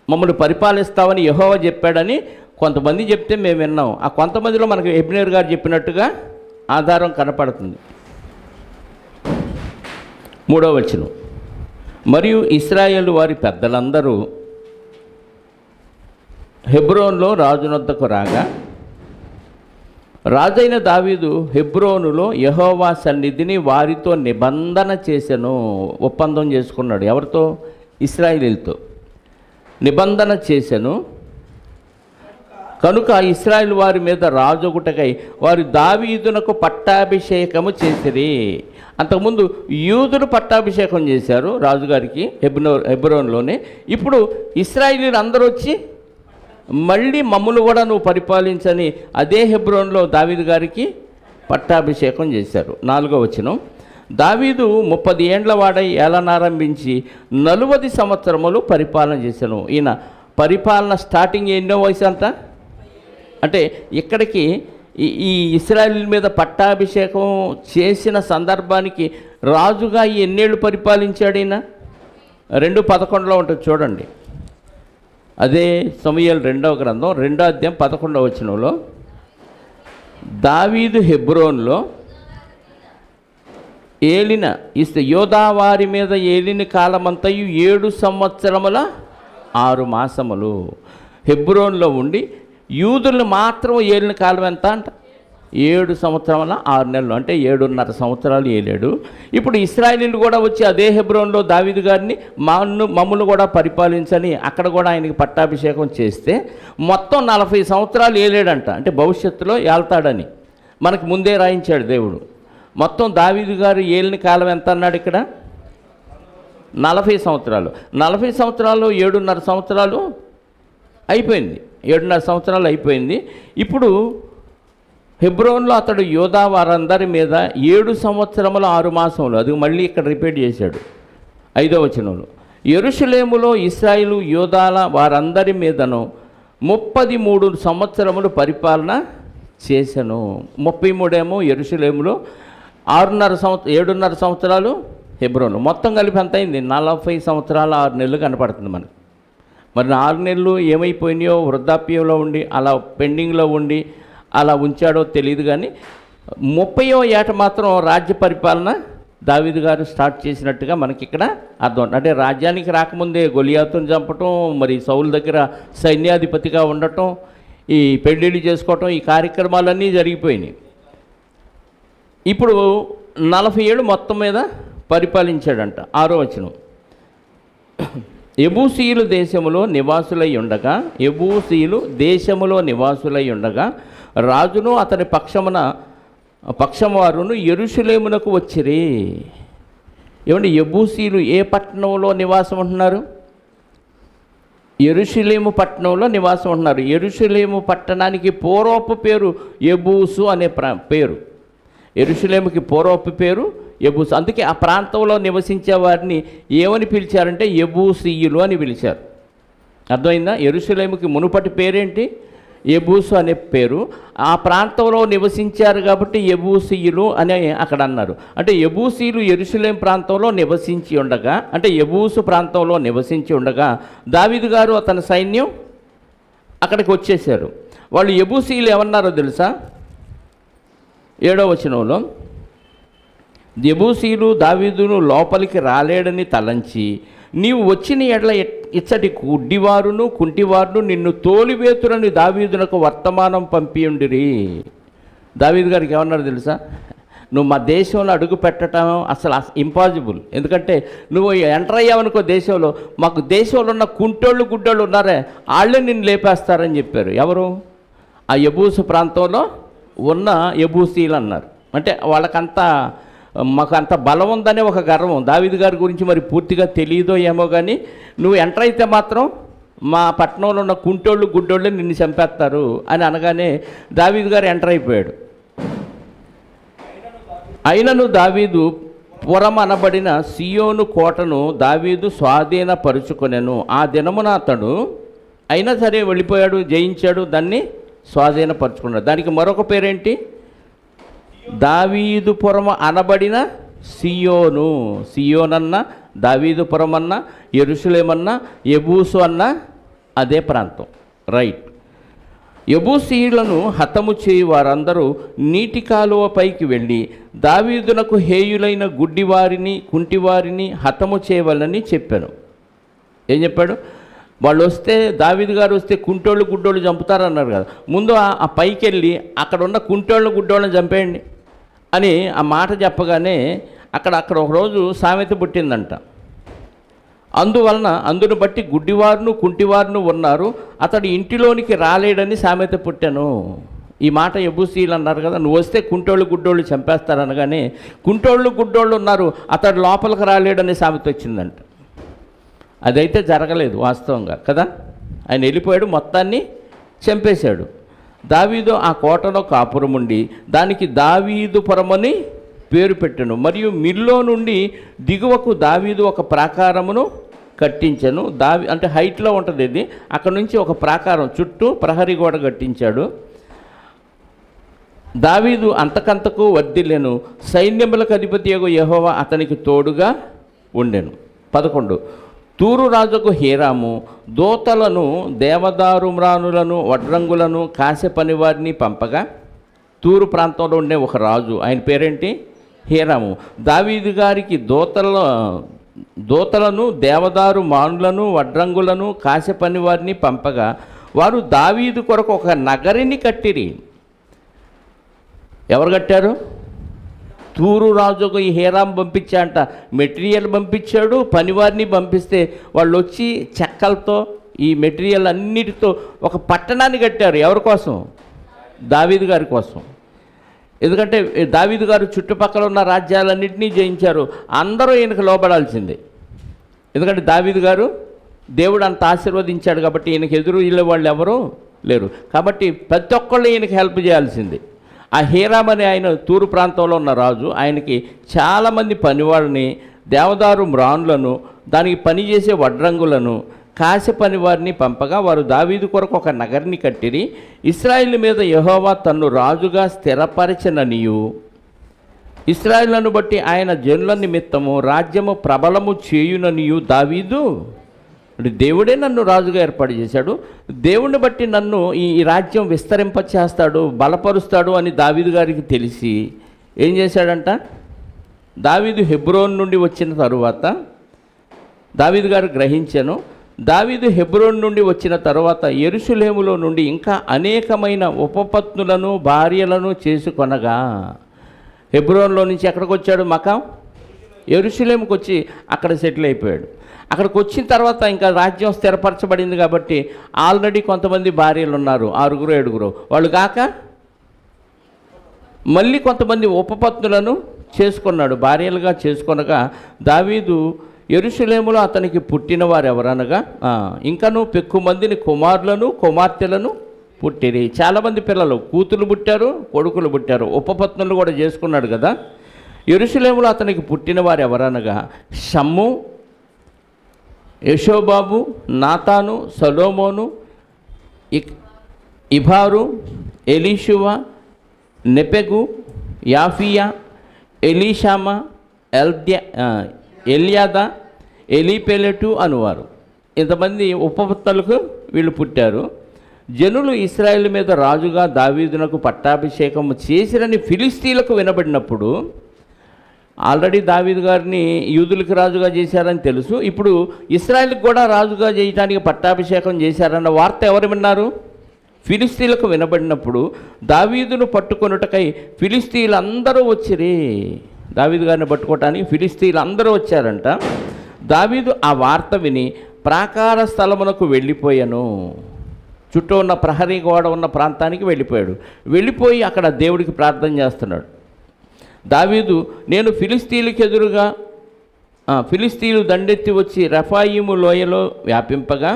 మమ్మల్ని పరిపాలిస్తామని యెహోవా చెప్పాడని కొంతమంది చెప్తే మేము విన్నాం. ఆ కొంతమందిలో మనకు అబ్నేరు గారు చెప్పినట్టుగా ఆధారం కనపడుతుంది. 3వ వచనం. మరియు ఇశ్రాయేలు వారి పెద్దలందరూ హెబ్రోన్లో రాజునొద్దకు రాగా, రాజైన దావీదు హెబ్రోనులో యెహోవా సన్నిధిని వారితో నిబంధన చేసెను. ఒప్పందం చేసుకున్నాడు. ఎవరితో? ఇశ్రాయేలీయులతో నిబంధన చేసెను. కనుక ఇశ్రాయేలు వారి మీద రాజొకటకై వారు దావీదునకు పట్టాభిషేకము చేసిరి. అంతకుముందు యూదులు పట్టాభిషేకం చేశారు రాజుగారికి హెబ్రోన్లోనే. ఇప్పుడు ఇశ్రాయేలీయులు అందరూ వచ్చి మళ్ళీ మమ్ములు కూడా నువ్వు పరిపాలించని అదే హెబ్రోన్లో దావీదు గారికి పట్టాభిషేకం చేశారు. 4వ వచనం. దావీదు 30 ఏండ్ల వాడై ఏలనారంభించి 40 సంవత్సరములు పరిపాలన చేశాను. ఈయన పరిపాలన స్టార్టింగ్ ఎన్నో వయసు అంట? అంటే ఇక్కడికి ఈ ఇశ్రాయేలు మీద పట్టాభిషేకం చేసిన సందర్భానికి రాజుగా ఎన్నేళ్ళు పరిపాలించాడు ఈయన? 2:11 ఉంటుంది చూడండి. అదే సమూయేలు 2వ గ్రంథం 2వ అధ్యాయం 11వ వచనంలో, దావీదు హెబ్రోన్లో ఏలిన యోధా వారి మీద ఏలిన కాలమంతయు 7 సంవత్సరముల 6 మాసములు హెబ్రోన్లో ఉండి యూదులను మాత్రం ఏలిన కాలం ఎంత అంట? 7 సంవత్సరముల 6 నెలలు, అంటే 7.5 సంవత్సరాలు ఏలాడు. ఇప్పుడు ఇశ్రాయేలీయులు కూడా వచ్చి అదే హెబ్రోన్లో దావీదు గారిని మమ్మల్ని కూడా పరిపాలించని అక్కడ కూడా ఆయనకి పట్టాభిషేకం చేస్తే మొత్తం 40 సంవత్సరాలు ఏలాడంట. అంటే భవిష్యత్తులో ఏళ్తాడని మనకు ముందే రాయించాడు దేవుడు. మొత్తం దావీదు గారు ఏలిన కాలం ఎంత అన్నాడు ఇక్కడ? 40 సంవత్సరాలు. 40 సంవత్సరాలు 7.5 సంవత్సరాలు అయిపోయింది. 7.5 సంవత్సరాలు అయిపోయింది. ఇప్పుడు హెబ్రోన్లో అతడు యోధా వారందరి మీద 7 సంవత్సరముల 6 మాసములు, అది మళ్ళీ ఇక్కడ రిపీట్ చేశాడు 5వ వచనంలో. యెరూషలేములో ఇశ్రాయేలు యోధాల వారందరి మీదను 33 సంవత్సరములు పరిపాలన చేశాను. 33 ఏమో యెరూషలేములో, 7.5 సంవత్సరాలు హెబ్రోన్లో. మొత్తం కలిపి ఎంత అయింది? 40 సంవత్సరాల 6 నెలలు కనపడుతుంది మనకు. మరి 6 నెలలు ఏమైపోయినాయో, వృద్ధాప్యంలో ఉండి అలా పెండింగ్లో ఉండి అలా ఉంచాడో తెలియదు. కానీ 30వ ఏట మాత్రం రాజ్య పరిపాలన దావీదు గారు స్టార్ట్ చేసినట్టుగా మనకి ఇక్కడ అర్థం. అంటే రాజ్యానికి రాకముందే గొలియాతును చంపటం, మరి సౌలు దగ్గర సైన్యాధిపతిగా ఉండటం, ఈ పెళ్ళిళ్ళు చేసుకోవటం, ఈ కార్యక్రమాలన్నీ జరిగిపోయినాయి. ఇప్పుడు 40 ఏళ్ళు మొత్తం మీద పరిపాలించాడంట. 6వ వచనం. యెబూసీయులు దేశములో నివాసులై ఉండగా, యెబూసీయులు దేశములో నివాసులై ఉండగా రాజును అతని పక్షము వారును యెరూషలేమునకు వచ్చిరి. ఏమండి, యెబూసీయులు ఏ పట్టణంలో నివాసం ఉంటున్నారు? యెరూషలేము పట్టణంలో నివాసం ఉంటున్నారు. యెరూషలేము పట్టణానికి పూర్వపు పేరు యెబూసు అనే పేరు. యెరూషలేముకి పూర్వపు పేరు యెబూసు. అందుకే ఆ ప్రాంతంలో నివసించే వారిని ఏమని పిలిచారంటే యెబూసీయులు అని పిలిచారు. అర్థమైందా? యెరూషలేముకి మునుపటి పేరేంటి? యెబూసు అనే పేరు. ఆ ప్రాంతంలో నివసించారు కాబట్టి యెబూసీయులు అని అక్కడ అన్నారు. అంటే యెబూసీయులు యెరూషలేం ప్రాంతంలో నివసించి ఉండగా, అంటే యెబూసు ప్రాంతంలో నివసించి ఉండగా దావీదు గారు అతని సైన్యం అక్కడికి వచ్చేసారు. వాళ్ళు యెబూసీయులు ఏమన్నారో తెలుసా? 7వ వచనంలో, యెబూసీయులు దావీదును లోపలికి రాలేడని తలంచి, నీవు వచ్చిన ఎడల ఇచ్చటి గుడ్డివారును కుంటివారును నిన్ను తోలివేతురని దావీదునకు వర్తమానం పంపియుండిరి. దావీదు గారికి ఏమన్నారు తెలుసా? నువ్వు మా దేశంలో అడుగు పెట్టడం అసలు ఇంపాసిబుల్. ఎందుకంటే నువ్వు ఎంటర్ అయ్యావనుకో దేశంలో, మాకు దేశంలో ఉన్న కుంటోళ్ళు గుడ్డోళ్ళు ఉన్నారే, వాళ్ళే నిన్ను లేపేస్తారని చెప్పారు. ఎవరు? ఆ యెబూసు ప్రాంతంలో ఉన్న యెబూసీలు అన్నారు. అంటే వాళ్ళకంతా మాకు అంత బలం ఉందనే ఒక గర్వం. దావీదు గారి గురించి మరి పూర్తిగా తెలియదో ఏమో కానీ, నువ్వు ఎంటర్ అయితే మాత్రం మా పట్టణంలో ఉన్న కుంటోళ్ళు గుడ్డోళ్ళే నిన్ను చంపేస్తారు అని అనగానే దావీదు గారు ఎంటర్ అయిపోయాడు. అయినను దావీదు పురం అనబడిన సియోను కోటను దావీదు స్వాధీనపరుచుకొనెను. ఆ దినమున అతడు అయినా సరే వెళ్ళిపోయాడు, జయించాడు, దాన్ని స్వాధీనపరుచుకున్నాడు. దానికి మరొక పేరేంటి? దావీదుపురం అనబడిన సియోను. సియోనన్న, దావీదుపురం అన్న, యెరూషలేమన్న, యెబూసు అన్న అదే ప్రాంతం. రైట్. యెబూసీయులను హతము చేయి వారందరూ నీటి కాలువ పైకి వెళ్ళి దావీదునకు హేయులైన గుడ్డివారిని కుంటివారిని హతము చేయవలని చెప్పాను. ఏం చెప్పాడు? వాళ్ళు వస్తే, దావీదు గారు వస్తే కుంటోళ్ళు గుడ్డోళ్ళు చంపుతారన్నారు కదా, ముందు ఆ పైకి వెళ్ళి అక్కడ ఉన్న కుంటోళ్ళు గుడ్డోళ్ళని చంపేయండి అని ఆ మాట చెప్పగానే అక్కడ ఒకరోజు సామెత పుట్టిందంట. అందును బట్టి గుడ్డివారును కుంటివారును ఉన్నారు, అతడు ఇంటిలోనికి రాలేడని సామెత పుట్టాను. ఈ మాట యెబూసీయులు అన్నారు కదా, నువ్వు వస్తే కుంటోళ్ళు గుడ్డోళ్ళు చంపేస్తారనగానే కుంటోళ్ళు గుడ్డోళ్ళు ఉన్నారు, అతడు లోపలికి రాలేడని సామెత వచ్చిందంట. అదైతే జరగలేదు వాస్తవంగా కదా. ఆయన వెళ్ళిపోయాడు, మొత్తాన్ని చంపేశాడు. దావీదు ఆ కోటలో కాపురం ఉండి దానికి దావీదుపురమని పేరు పెట్టెను. మరియు మిల్లో నుండి దిగువకు దావీదు ఒక ప్రాకారమును కట్టించెను. అంటే హైట్లో ఉంటుంది ఇది. అక్కడ నుంచి ఒక ప్రాకారం చుట్టూ ప్రహరీ గోడ కట్టించాడు. దావీదు అంతకంతకు వర్ధిల్లెను, సైన్యములకు అధిపతియగు యెహోవా అతనికి తోడుగా ఉండెను. 11 తూరు రాజుకు హీరాము దోతలను, దేవదారు మ్రానులను, వడ్రంగులను, కాసె పనివారిని పంపగా, తూరు ప్రాంతంలో ఉండే ఒక రాజు, ఆయన పేరేంటి? హీరాము. దావీదు గారికి దోతలను, దేవదారు మానులను, వడ్రంగులను, కాసె పనివారిని పంపగా వారు దావీదు కొరకు ఒక నగరిని కట్టిరి. ఎవరు కట్టారు? తూరు రాజుకు ఈ హీరాం పంపించాడంట. మెటీరియల్ పంపించాడు, పనివారిని పంపిస్తే వాళ్ళు వచ్చి చెక్కలతో ఈ మెటీరియల్ అన్నిటితో ఒక పట్టణాన్ని కట్టారు. ఎవరి కోసం? దావీదు గారి కోసం. ఎందుకంటే దావీదు గారు చుట్టుపక్కల ఉన్న రాజ్యాలన్నింటినీ జయించారు. అందరూ ఈయనకు లోబడాల్సిందే. ఎందుకంటే దావీదు గారు దేవుడు అంత ఆశీర్వదించాడు కాబట్టి ఈయనకి ఎదురు వెళ్ళే వాళ్ళు ఎవరు లేరు. కాబట్టి ప్రతి ఒక్కళ్ళు ఈయనకి హెల్ప్ చేయాల్సిందే. ఆ హీరాం అనే ఆయన తూరు ప్రాంతంలో ఉన్న రాజు, ఆయనకి చాలామంది పనివాడిని, దేవదారు మ్రాన్లను, దానికి పనిచేసే వడ్రంగులను, కాసె పనివారిని పంపగా వారు దావీదు కొరకు ఒక నగరిని కట్టిరి. ఇశ్రాయేలు మీద యెహోవా తన్ను రాజుగా స్థిరపరచననియు, ఇశ్రాయేలును బట్టి ఆయన జనుల నిమిత్తము రాజ్యము ప్రబలము చేయుననియు దావీదు, దేవుడే నన్ను రాజుగా ఏర్పాటు చేశాడు, దేవుణ్ణి బట్టి నన్ను ఈ రాజ్యం విస్తరింపచేస్తాడు, బలపరుస్తాడు అని దావీదు గారికి తెలిసి ఏం చేశాడంట? దావీదు హెబ్రోన్ నుండి వచ్చిన తరువాత దావీదు గారు గ్రహించాను. దావీదు హెబ్రోన్ నుండి వచ్చిన తరువాత యెరూషలేములో నుండి ఇంకా అనేకమైన ఉపపత్నులను భార్యలను చేసుకొనగా, హెబ్రోన్లో నుంచి ఎక్కడికి వచ్చాడు? మకాం, యెరూషలేముకి వచ్చి అక్కడ సెటిల్ అయిపోయాడు. అక్కడికి వచ్చిన తర్వాత ఇంకా రాజ్యం స్థిరపరచబడింది కాబట్టి ఆల్రెడీ కొంతమంది భార్యలు ఉన్నారు, 6 7. వాళ్ళు కాక మళ్ళీ కొంతమంది ఉపపత్నులను చేసుకున్నాడు, భార్యలుగా చేసుకొనగా దావీదు యెరూషలేములో అతనికి పుట్టిన వారు ఎవరనగా ఇంకను పెక్కుమందిని కుమారులను కుమార్తెలను పుట్టిరి. చాలామంది పిల్లలు, కూతులు పుట్టారు, కొడుకులు పుట్టారు, ఉపపత్నులు కూడా చేసుకున్నాడు కదా. యెరూషలేములో అతనికి పుట్టిన వారు ఎవరనగా షమ్ము, యెషోబాబు, నాతాను, సొలొమోను, ఇబారు, ఎలీషువ, నెపెగు, యాఫియా, ఎలీషామా, ఎల్యాదా, ఎలీపెలెటు అనువారు. ఇంతమంది ఉపపత్నులకు వీళ్ళు పుట్టారు. జనులు ఇశ్రాయేలు మీద రాజుగా దావీదునకు పట్టాభిషేకం చేసిరని ఫిలిస్తీన్లకు వినబడినప్పుడు, ఆల్రెడీ దావీదు గారిని యూదులకు రాజుగా చేశారని తెలుసు, ఇప్పుడు ఇశ్రాయేలుకు కూడా రాజుగా చేయడానికి పట్టాభిషేకం చేశారన్న వార్త ఎవరు విన్నారు? ఫిలిస్తీన్లకు వినబడినప్పుడు దావీదును పట్టుకొనుటకై ఫిలిస్తీన్లు అందరూ వచ్చిరి. దావీదు గారిని పట్టుకోవటానికి ఫిలిస్తీన్లు అందరూ వచ్చారంట. దావీదు ఆ వార్త విని ప్రాకార స్థలమునకు వెళ్ళిపోయాను, చుట్టూ ఉన్న ప్రహరీ గోడ ఉన్న ప్రాంతానికి వెళ్ళిపోయాడు. వెళ్ళిపోయి అక్కడ దేవుడికి ప్రార్థన చేస్తున్నాడు. దావీదు, నేను ఫిలిస్తీన్లు దండెత్తి వచ్చి రెఫాయిము లోయలో వ్యాపింపగా,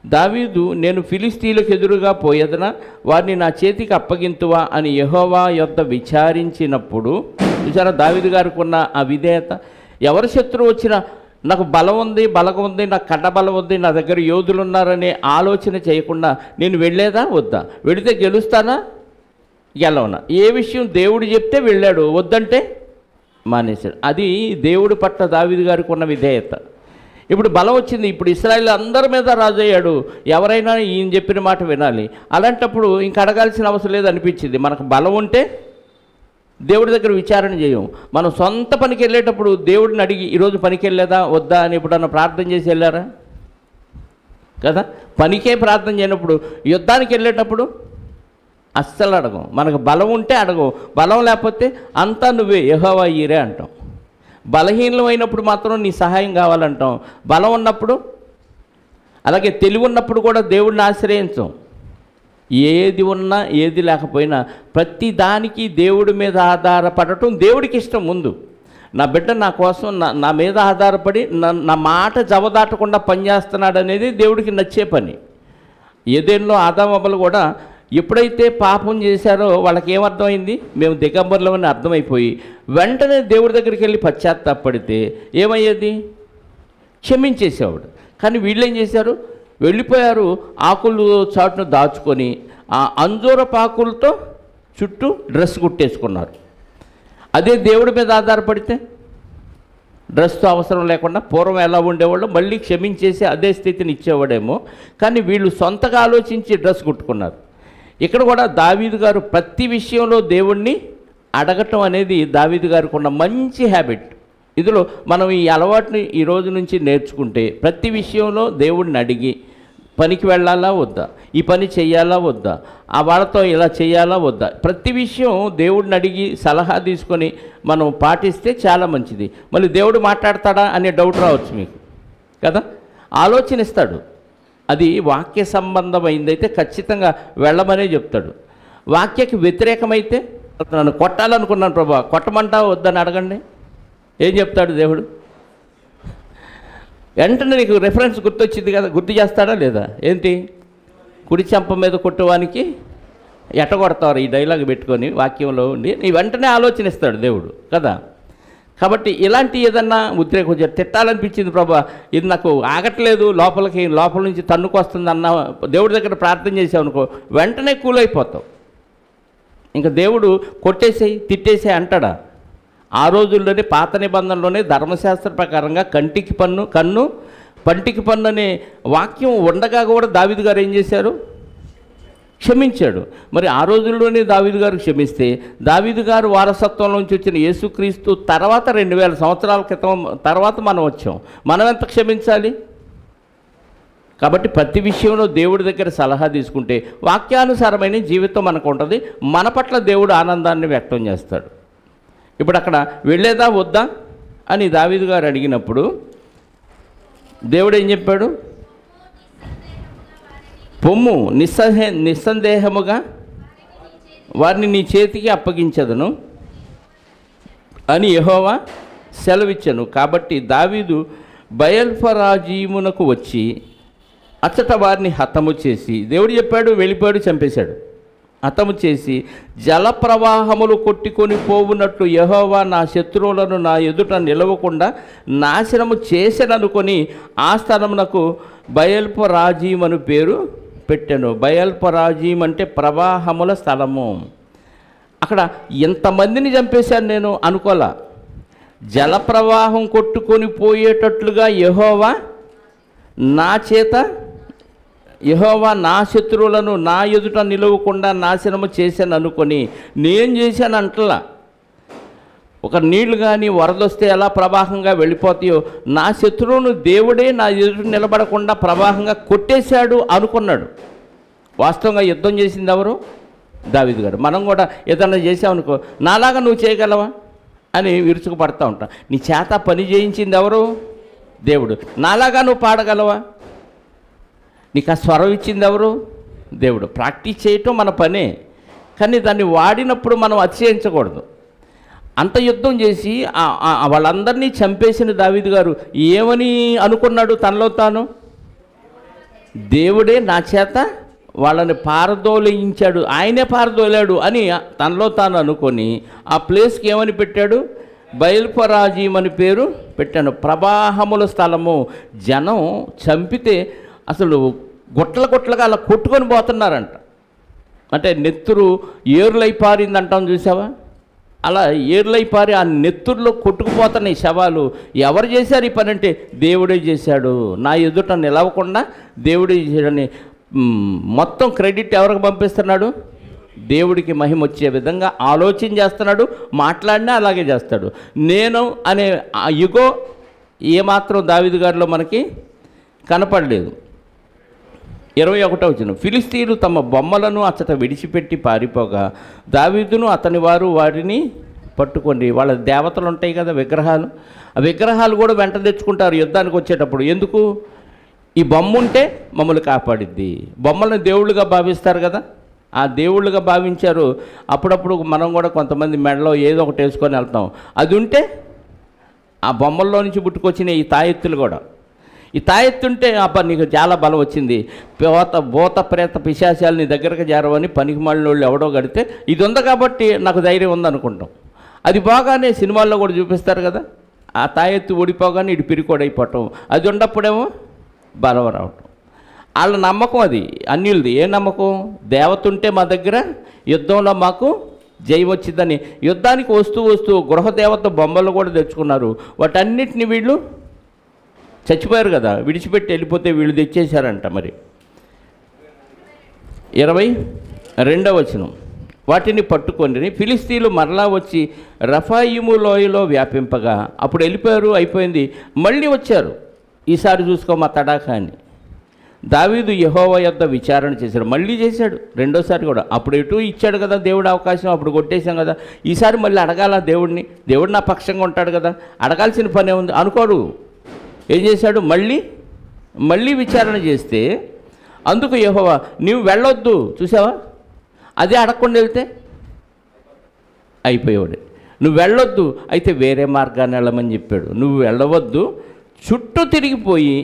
దావీదు, నేను ఫిలిస్తీన్లకు ఎదురుగా పోయేదనా, వారిని నా చేతికి అప్పగింతువా అని యెహోవా యొద్ద విచారించినప్పుడు, చూసారా దావీదు గారికి ఉన్న ఆ విధేయత. ఎవరి శత్రువు వచ్చినా నాకు బలం ఉంది, బలగం ఉంది, నాకు కడ్డబలం ఉంది, నా దగ్గర యోధులు ఉన్నారనే ఆలోచన చేయకుండా నేను వెళ్ళేదా వద్దా, వెళితే గెలుస్తానా గెలవనా, ఏ విషయం దేవుడు చెప్తే వెళ్ళాడు, వద్దంటే మానేశాడు. అది దేవుడి పట్ల దావీదు గారికి ఉన్న విధేయత. ఇప్పుడు బలం వచ్చింది, ఇప్పుడు ఇశ్రాయేలు అందరి మీద రాజు అయ్యాడు, ఎవరైనా ఈయన చెప్పిన మాట వినాలి. అలాంటప్పుడు ఇంక అడగాల్సిన అవసరం లేదు అనిపించింది. మనకు బలం ఉంటే దేవుడి దగ్గర విచారణ చేయం. మనం సొంత పనికి వెళ్ళేటప్పుడు దేవుడిని అడిగి ఈరోజు పనికి వెళ్ళేదా వద్దా అని ఎప్పుడన్నా ప్రార్థన చేసి వెళ్ళారా కదా. పనికే ప్రార్థన చేయనప్పుడు యుద్ధానికి వెళ్ళేటప్పుడు అస్సలు అడగం. మనకు బలం ఉంటే అడగం, బలం లేకపోతే అంతా నువ్వే యెహోవా ఈరే అంటాం. బలహీనం అయినప్పుడు మాత్రం నీ సహాయం కావాలంటాం. బలం ఉన్నప్పుడు, అలాగే తెలివి ఉన్నప్పుడు కూడా దేవుడిని ఆశ్రయించం. ఏది ఉన్నా ఏది లేకపోయినా ప్రతి దానికి దేవుడి మీద ఆధారపడటం దేవుడికి ఇష్టం. ముందు నా బిడ్డ నా కోసం నా మీద ఆధారపడి నా మాట జవదాటకుండా పనిచేస్తున్నాడు అనేది దేవుడికి నచ్చే పని. ఏదేనో ఆదాము అవ్వలు కూడా ఎప్పుడైతే పాపం చేశారో వాళ్ళకి ఏమర్థమైంది, మేము దిగంబరులమని అర్థమైపోయి వెంటనే దేవుడి దగ్గరికి వెళ్ళి పశ్చాత్తాపడితే ఏమయ్యేది, క్షమించేసేవాడు. కానీ వీళ్ళు ఏం చేశారు, వెళ్ళిపోయారు, ఆకులు చాటును దాచుకొని ఆ అంజూరపు ఆకులతో చుట్టూ డ్రెస్ కుట్టేసుకున్నారు. అదే దేవుడి మీద ఆధారపడితే డ్రెస్తో అవసరం లేకుండా పూర్వం ఎలా ఉండేవాళ్ళు మళ్ళీ క్షమించేసి అదే స్థితిని ఇచ్చేవాడేమో. కానీ వీళ్ళు సొంతగా ఆలోచించి డ్రెస్ కుట్టుకున్నారు. ఇక్కడ కూడా దావీదు గారు ప్రతి విషయంలో దేవుణ్ణి అడగటం అనేది దావీదు గారికి ఉన్న మంచి హ్యాబిట్. ఇందులో మనం ఈ అలవాటుని ఈ రోజు నుంచి నేర్చుకుంటే ప్రతి విషయంలో దేవుడిని అడిగి పనికి వెళ్ళాలా వద్దా, ఈ పని చేయాలా వద్దా, ఆ వాళ్ళతో ఇలా చేయాలా వద్దా, ప్రతి విషయం దేవుడిని అడిగి సలహా తీసుకొని మనం పాటిస్తే చాలా మంచిది. మళ్ళీ దేవుడు మాట్లాడతాడా అనే డౌట్ రావచ్చు మీకు కదా. ఆలోచనిస్తాడు. అది వాక్య సంబంధమైందైతే ఖచ్చితంగా వెళ్ళమనే చెప్తాడు. వాక్యకి వ్యతిరేకమైతే నన్ను కొట్టాలనుకున్నాను ప్రభా, కొట్టమంటావా వద్దని అడగండి, ఏం చెప్తాడు దేవుడు? వెంటనే నీకు రెఫరెన్స్ గుర్తొచ్చింది కదా, గుర్తు చేస్తాడా లేదా? ఏంటి, కుడి చెంప మీద కొట్టువానికి ఎట్టగొడతారు ఈ డైలాగ్ పెట్టుకొని వాక్యంలో ఉండి నీ వెంటనే ఆలోచనిస్తాడు దేవుడు కదా. కాబట్టి ఇలాంటి ఏదన్నా ఉద్రేకం కొంచెం తిట్టాలనిపించింది ప్రభా, ఇది నాకు ఆగట్లేదు, లోపల నుంచి తన్నుకొస్తుంది అన్న దేవుడి దగ్గర ప్రార్థన చేసావు అనుకో, వెంటనే కూల్ అయిపోతావు. ఇంకా దేవుడు కొట్టేసేయి తిట్టేసేయి అంటాడా? ఆ రోజుల్లోనే పాత నిబంధనలోనే ధర్మశాస్త్ర ప్రకారంగా కంటికి పన్ను కన్ను పంటికి పన్ను అనే వాక్యం ఉండగా కూడా దావీదు గారు ఏం చేశారు, క్షమించాడు. మరి ఆ రోజుల్లోనే దావీదు గారు క్షమిస్తే దావీదు గారు వారసత్వంలోంచి వచ్చిన యేసుక్రీస్తు తర్వాత 2000 సంవత్సరాల క్రితం తర్వాత మనం వచ్చాం, మనం ఎంత క్షమించాలి? కాబట్టి ప్రతి విషయంలో దేవుడి దగ్గర సలహా తీసుకుంటే వాక్యానుసారమైన జీవితం మనకు ఉంటుంది. మన పట్ల దేవుడు ఆనందాన్ని వ్యక్తం చేస్తాడు. ఇప్పుడు అక్కడ వెళ్ళేదా వద్దా అని దావీదు గారు అడిగినప్పుడు దేవుడు ఏం చెప్పాడు? పొమ్ము, నిస్సందేహముగా వారిని నీ చేతికి అప్పగించదును అని యెహోవా సెలవిచ్చెను. కాబట్టి దావీదు బయల్పరాజీమునకు వచ్చి అచ్చట వారిని హతము చేసి, దేవుడు చెప్పాడు, వెళ్ళిపోయాడు, చంపేశాడు. హతము చేసి జలప్రవాహములు కొట్టుకొని పోవునట్లు యెహోవా నా శత్రువులను నా ఎదుట నిలవకుండా నాశనము చేసెననుకొని ఆ స్థలమునకు బయల్పరాజీం అను పేరు పెట్టాను. బయల్పరాజీం అంటే ప్రవాహముల స్థలము. అక్కడ ఎంతమందిని చంపేశాను నేను అనుకోలా. జలప్రవాహం కొట్టుకొని పోయేటట్లుగా యెహోవా నా శత్రువులను నా ఎదుట నిలవకుండా నాశనము చేశాను అనుకొని, నేను చేశాను అంటలా. ఒక నీళ్లు కానీ వరదొస్తే ఎలా ప్రవాహంగా వెళ్ళిపోతాయో, నా శత్రువును దేవుడే నా ఎదుట నిలబడకుండా ప్రవాహంగా కొట్టేశాడు అనుకున్నాడు. వాస్తవంగా యుద్ధం చేసింది ఎవరు? దావీదు గారు. మనం కూడా ఏదన్నా చేసామనుకో, నాలాగా నువ్వు చేయగలవా అని విరుచుకుపడతా ఉంటాం. నీ చేత పని చేయించింది ఎవరు? దేవుడు. నాలాగా నువ్వు పాడగలవా? నీకు ఆ స్వరం ఇచ్చింది ఎవరు? దేవుడు. ప్రాక్టీస్ చేయటం మన పనే, కానీ దాన్ని వాడినప్పుడు మనం అతిశయించకూడదు. అంత యుద్ధం చేసి వాళ్ళందరినీ చంపేసిన దావీదు గారు ఏమని అనుకున్నాడు తనలో తాను? దేవుడే నా చేత వాళ్ళని పారదోలించాడు, ఆయనే పారదోలాడు అని తనలో తాను అనుకొని ఆ ప్లేస్కి ఏమని పెట్టాడు? బయల్పరాజీం అని పేరు పెట్టాను. ప్రవాహముల స్థలము. జనం చంపితే అసలు గుట్టలుగా అలా కొట్టుకొని పోతున్నారంట. అంటే నెత్తురు ఏరులై పారింది అంటాం, చూసావా? అలా ఏరులై పారి ఆ నెత్తురులో కొట్టుకుపోతున్నాయి శవాలు. ఎవరు చేశారు ఈ పని అంటే దేవుడే చేశాడు, నా ఎదుట నిలవకుండా దేవుడే చేశాడని మొత్తం క్రెడిట్ ఎవరికి పంపిస్తున్నాడు? దేవుడికి మహిమ వచ్చే విధంగా ఆలోచన చేస్తున్నాడు. మాట్లాడినా అలాగే చేస్తాడు. నేను అనే ఆ యుగో ఏమాత్రం దావీదు గారిలో మనకి కనపడలేదు. 21వ వచనం, ఫిలిష్తీయులు తమ బొమ్మలను అచ్చట విడిచిపెట్టి పారిపోగా దావీదును అతని వారు వారిని పట్టుకోండి. వాళ్ళ దేవతలు ఉంటాయి కదా, విగ్రహాలు. ఆ విగ్రహాలు కూడా వెంట తెచ్చుకుంటారు యుద్ధానికి వచ్చేటప్పుడు. ఎందుకు? ఈ బొమ్మ ఉంటే మమ్మల్ని కాపాడిద్ది. బొమ్మలను దేవుళ్ళుగా భావిస్తారు కదా, ఆ దేవుళ్ళుగా భావించారు. అప్పుడప్పుడు మనం కూడా కొంతమంది మెడలో ఏదో ఒకటి వేసుకొని వెళ్తాం. అది ఉంటే ఆ బొమ్మల్లో నుంచి పుట్టుకొచ్చిన ఈ తాయెత్తులు కూడా, ఈ తాయెత్తుంటే అబ్బా నీకు చాలా బలం వచ్చింది, భూత ప్రేత పిశాచాలు నీ దగ్గరకు చేరవని పనికి మాలిన వాళ్ళు ఎవడో గడితే ఇది ఉంది కాబట్టి నాకు ధైర్యం ఉందనుకుంటాం. అది బాగానే సినిమాల్లో కూడా చూపిస్తారు కదా, ఆ తాయెత్తు ఓడిపోగానే ఇటు పిరికోడైపోవటం. అది ఉన్నప్పుడేమో బలం రావటం. వాళ్ళ నమ్మకం అది. అన్యులది ఏ నమ్మకం? దేవత ఉంటే మా దగ్గర యుద్ధంలో మాకు జయం వచ్చిందని. యుద్ధానికి వస్తూ గృహదేవత బొమ్మలు కూడా తెచ్చుకున్నారు. వాటన్నిటిని వీళ్ళు చచ్చిపోయారు కదా, విడిచిపెట్టి వెళ్ళిపోతే వీళ్ళు తెచ్చేశారంట. మరి 22వ వచనం, వాటిని పట్టుకొని ఫిలిష్తీయులు మరలా వచ్చి రఫాయిము లోయలో వ్యాపింపగా, అప్పుడు వెళ్ళిపోయారు, అయిపోయింది. మళ్ళీ వచ్చారు, ఈసారి చూసుకో మా తడాఖా అని. దావీదు యెహోవా యొద్ద విచారణ చేశాడు. మళ్ళీ చేశాడు రెండోసారి కూడా. అప్పుడు ఎటు ఇచ్చాడు కదా దేవుడు అవకాశం, అప్పుడు కొట్టేశాం కదా, ఈసారి మళ్ళీ అడగాల దేవుడిని. దేవుడు నా పక్షంగా ఉంటాడు కదా, అడగాల్సిన పనే ఉంది అనుకోడు. ఏం చేశాడు? మళ్ళీ విచారణ చేస్తే అందుకు యెహోవా నువ్వు వెళ్ళొద్దు, చూసావా, అదే అడగకుండా వెళ్తే అయిపోయేవాడు. నువ్వు వెళ్ళొద్దు, అయితే వేరే మార్గాన్ని వెళ్ళమని చెప్పాడు. నువ్వు వెళ్ళవద్దు, చుట్టూ తిరిగిపోయి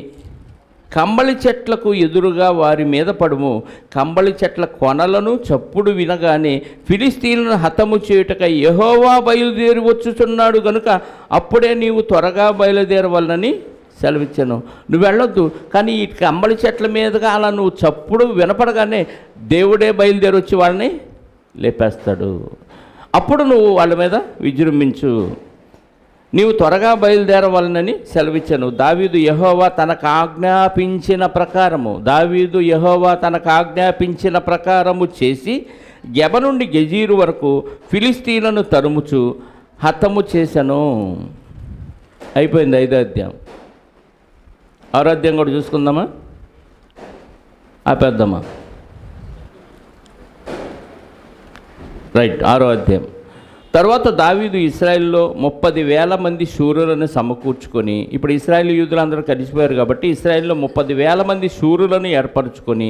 కంబళి చెట్లకు ఎదురుగా వారి మీద పడుము. కంబళి చెట్ల కొనలను చప్పుడు వినగానే ఫిలిష్తీయులను హతము చేయుటకై యెహోవా బయలుదేరి వచ్చుచున్నాడు గనుక అప్పుడే నీవు త్వరగా బయలుదేరవలనని సెలవిచ్చాను. నువ్వు వెళ్ళొద్దు, కానీ ఈ కంబళి చెట్ల మీదుగా అలా నువ్వు చప్పుడు వినపడగానే దేవుడే బయలుదేరి వచ్చి వాళ్ళని లేపేస్తాడు. అప్పుడు నువ్వు వాళ్ళ మీద విజృంభించు, నీవు త్వరగా బయలుదేరవలనని సెలవిచ్చాను. దావీదు యెహోవా తనకు ఆజ్ఞాపించిన ప్రకారము చేసి గెబ నుండి గెజీరు వరకు ఫిలిష్తీయులను తరుముచు హతము చేశాను. అయిపోయింది 5వ అధ్యాయం. 6వ అధ్యాయం కూడా చూసుకుందామా? తర్వాత దావీదు ఇశ్రాయేలులో 30,000 మంది శూరులను సమకూర్చుకొని, ఇప్పుడు ఇశ్రాయేలు యూదులందరూ కలిసిపోయారు కాబట్టి ఇశ్రాయేలులో 30,000 మంది శూరులను ఏర్పరచుకొని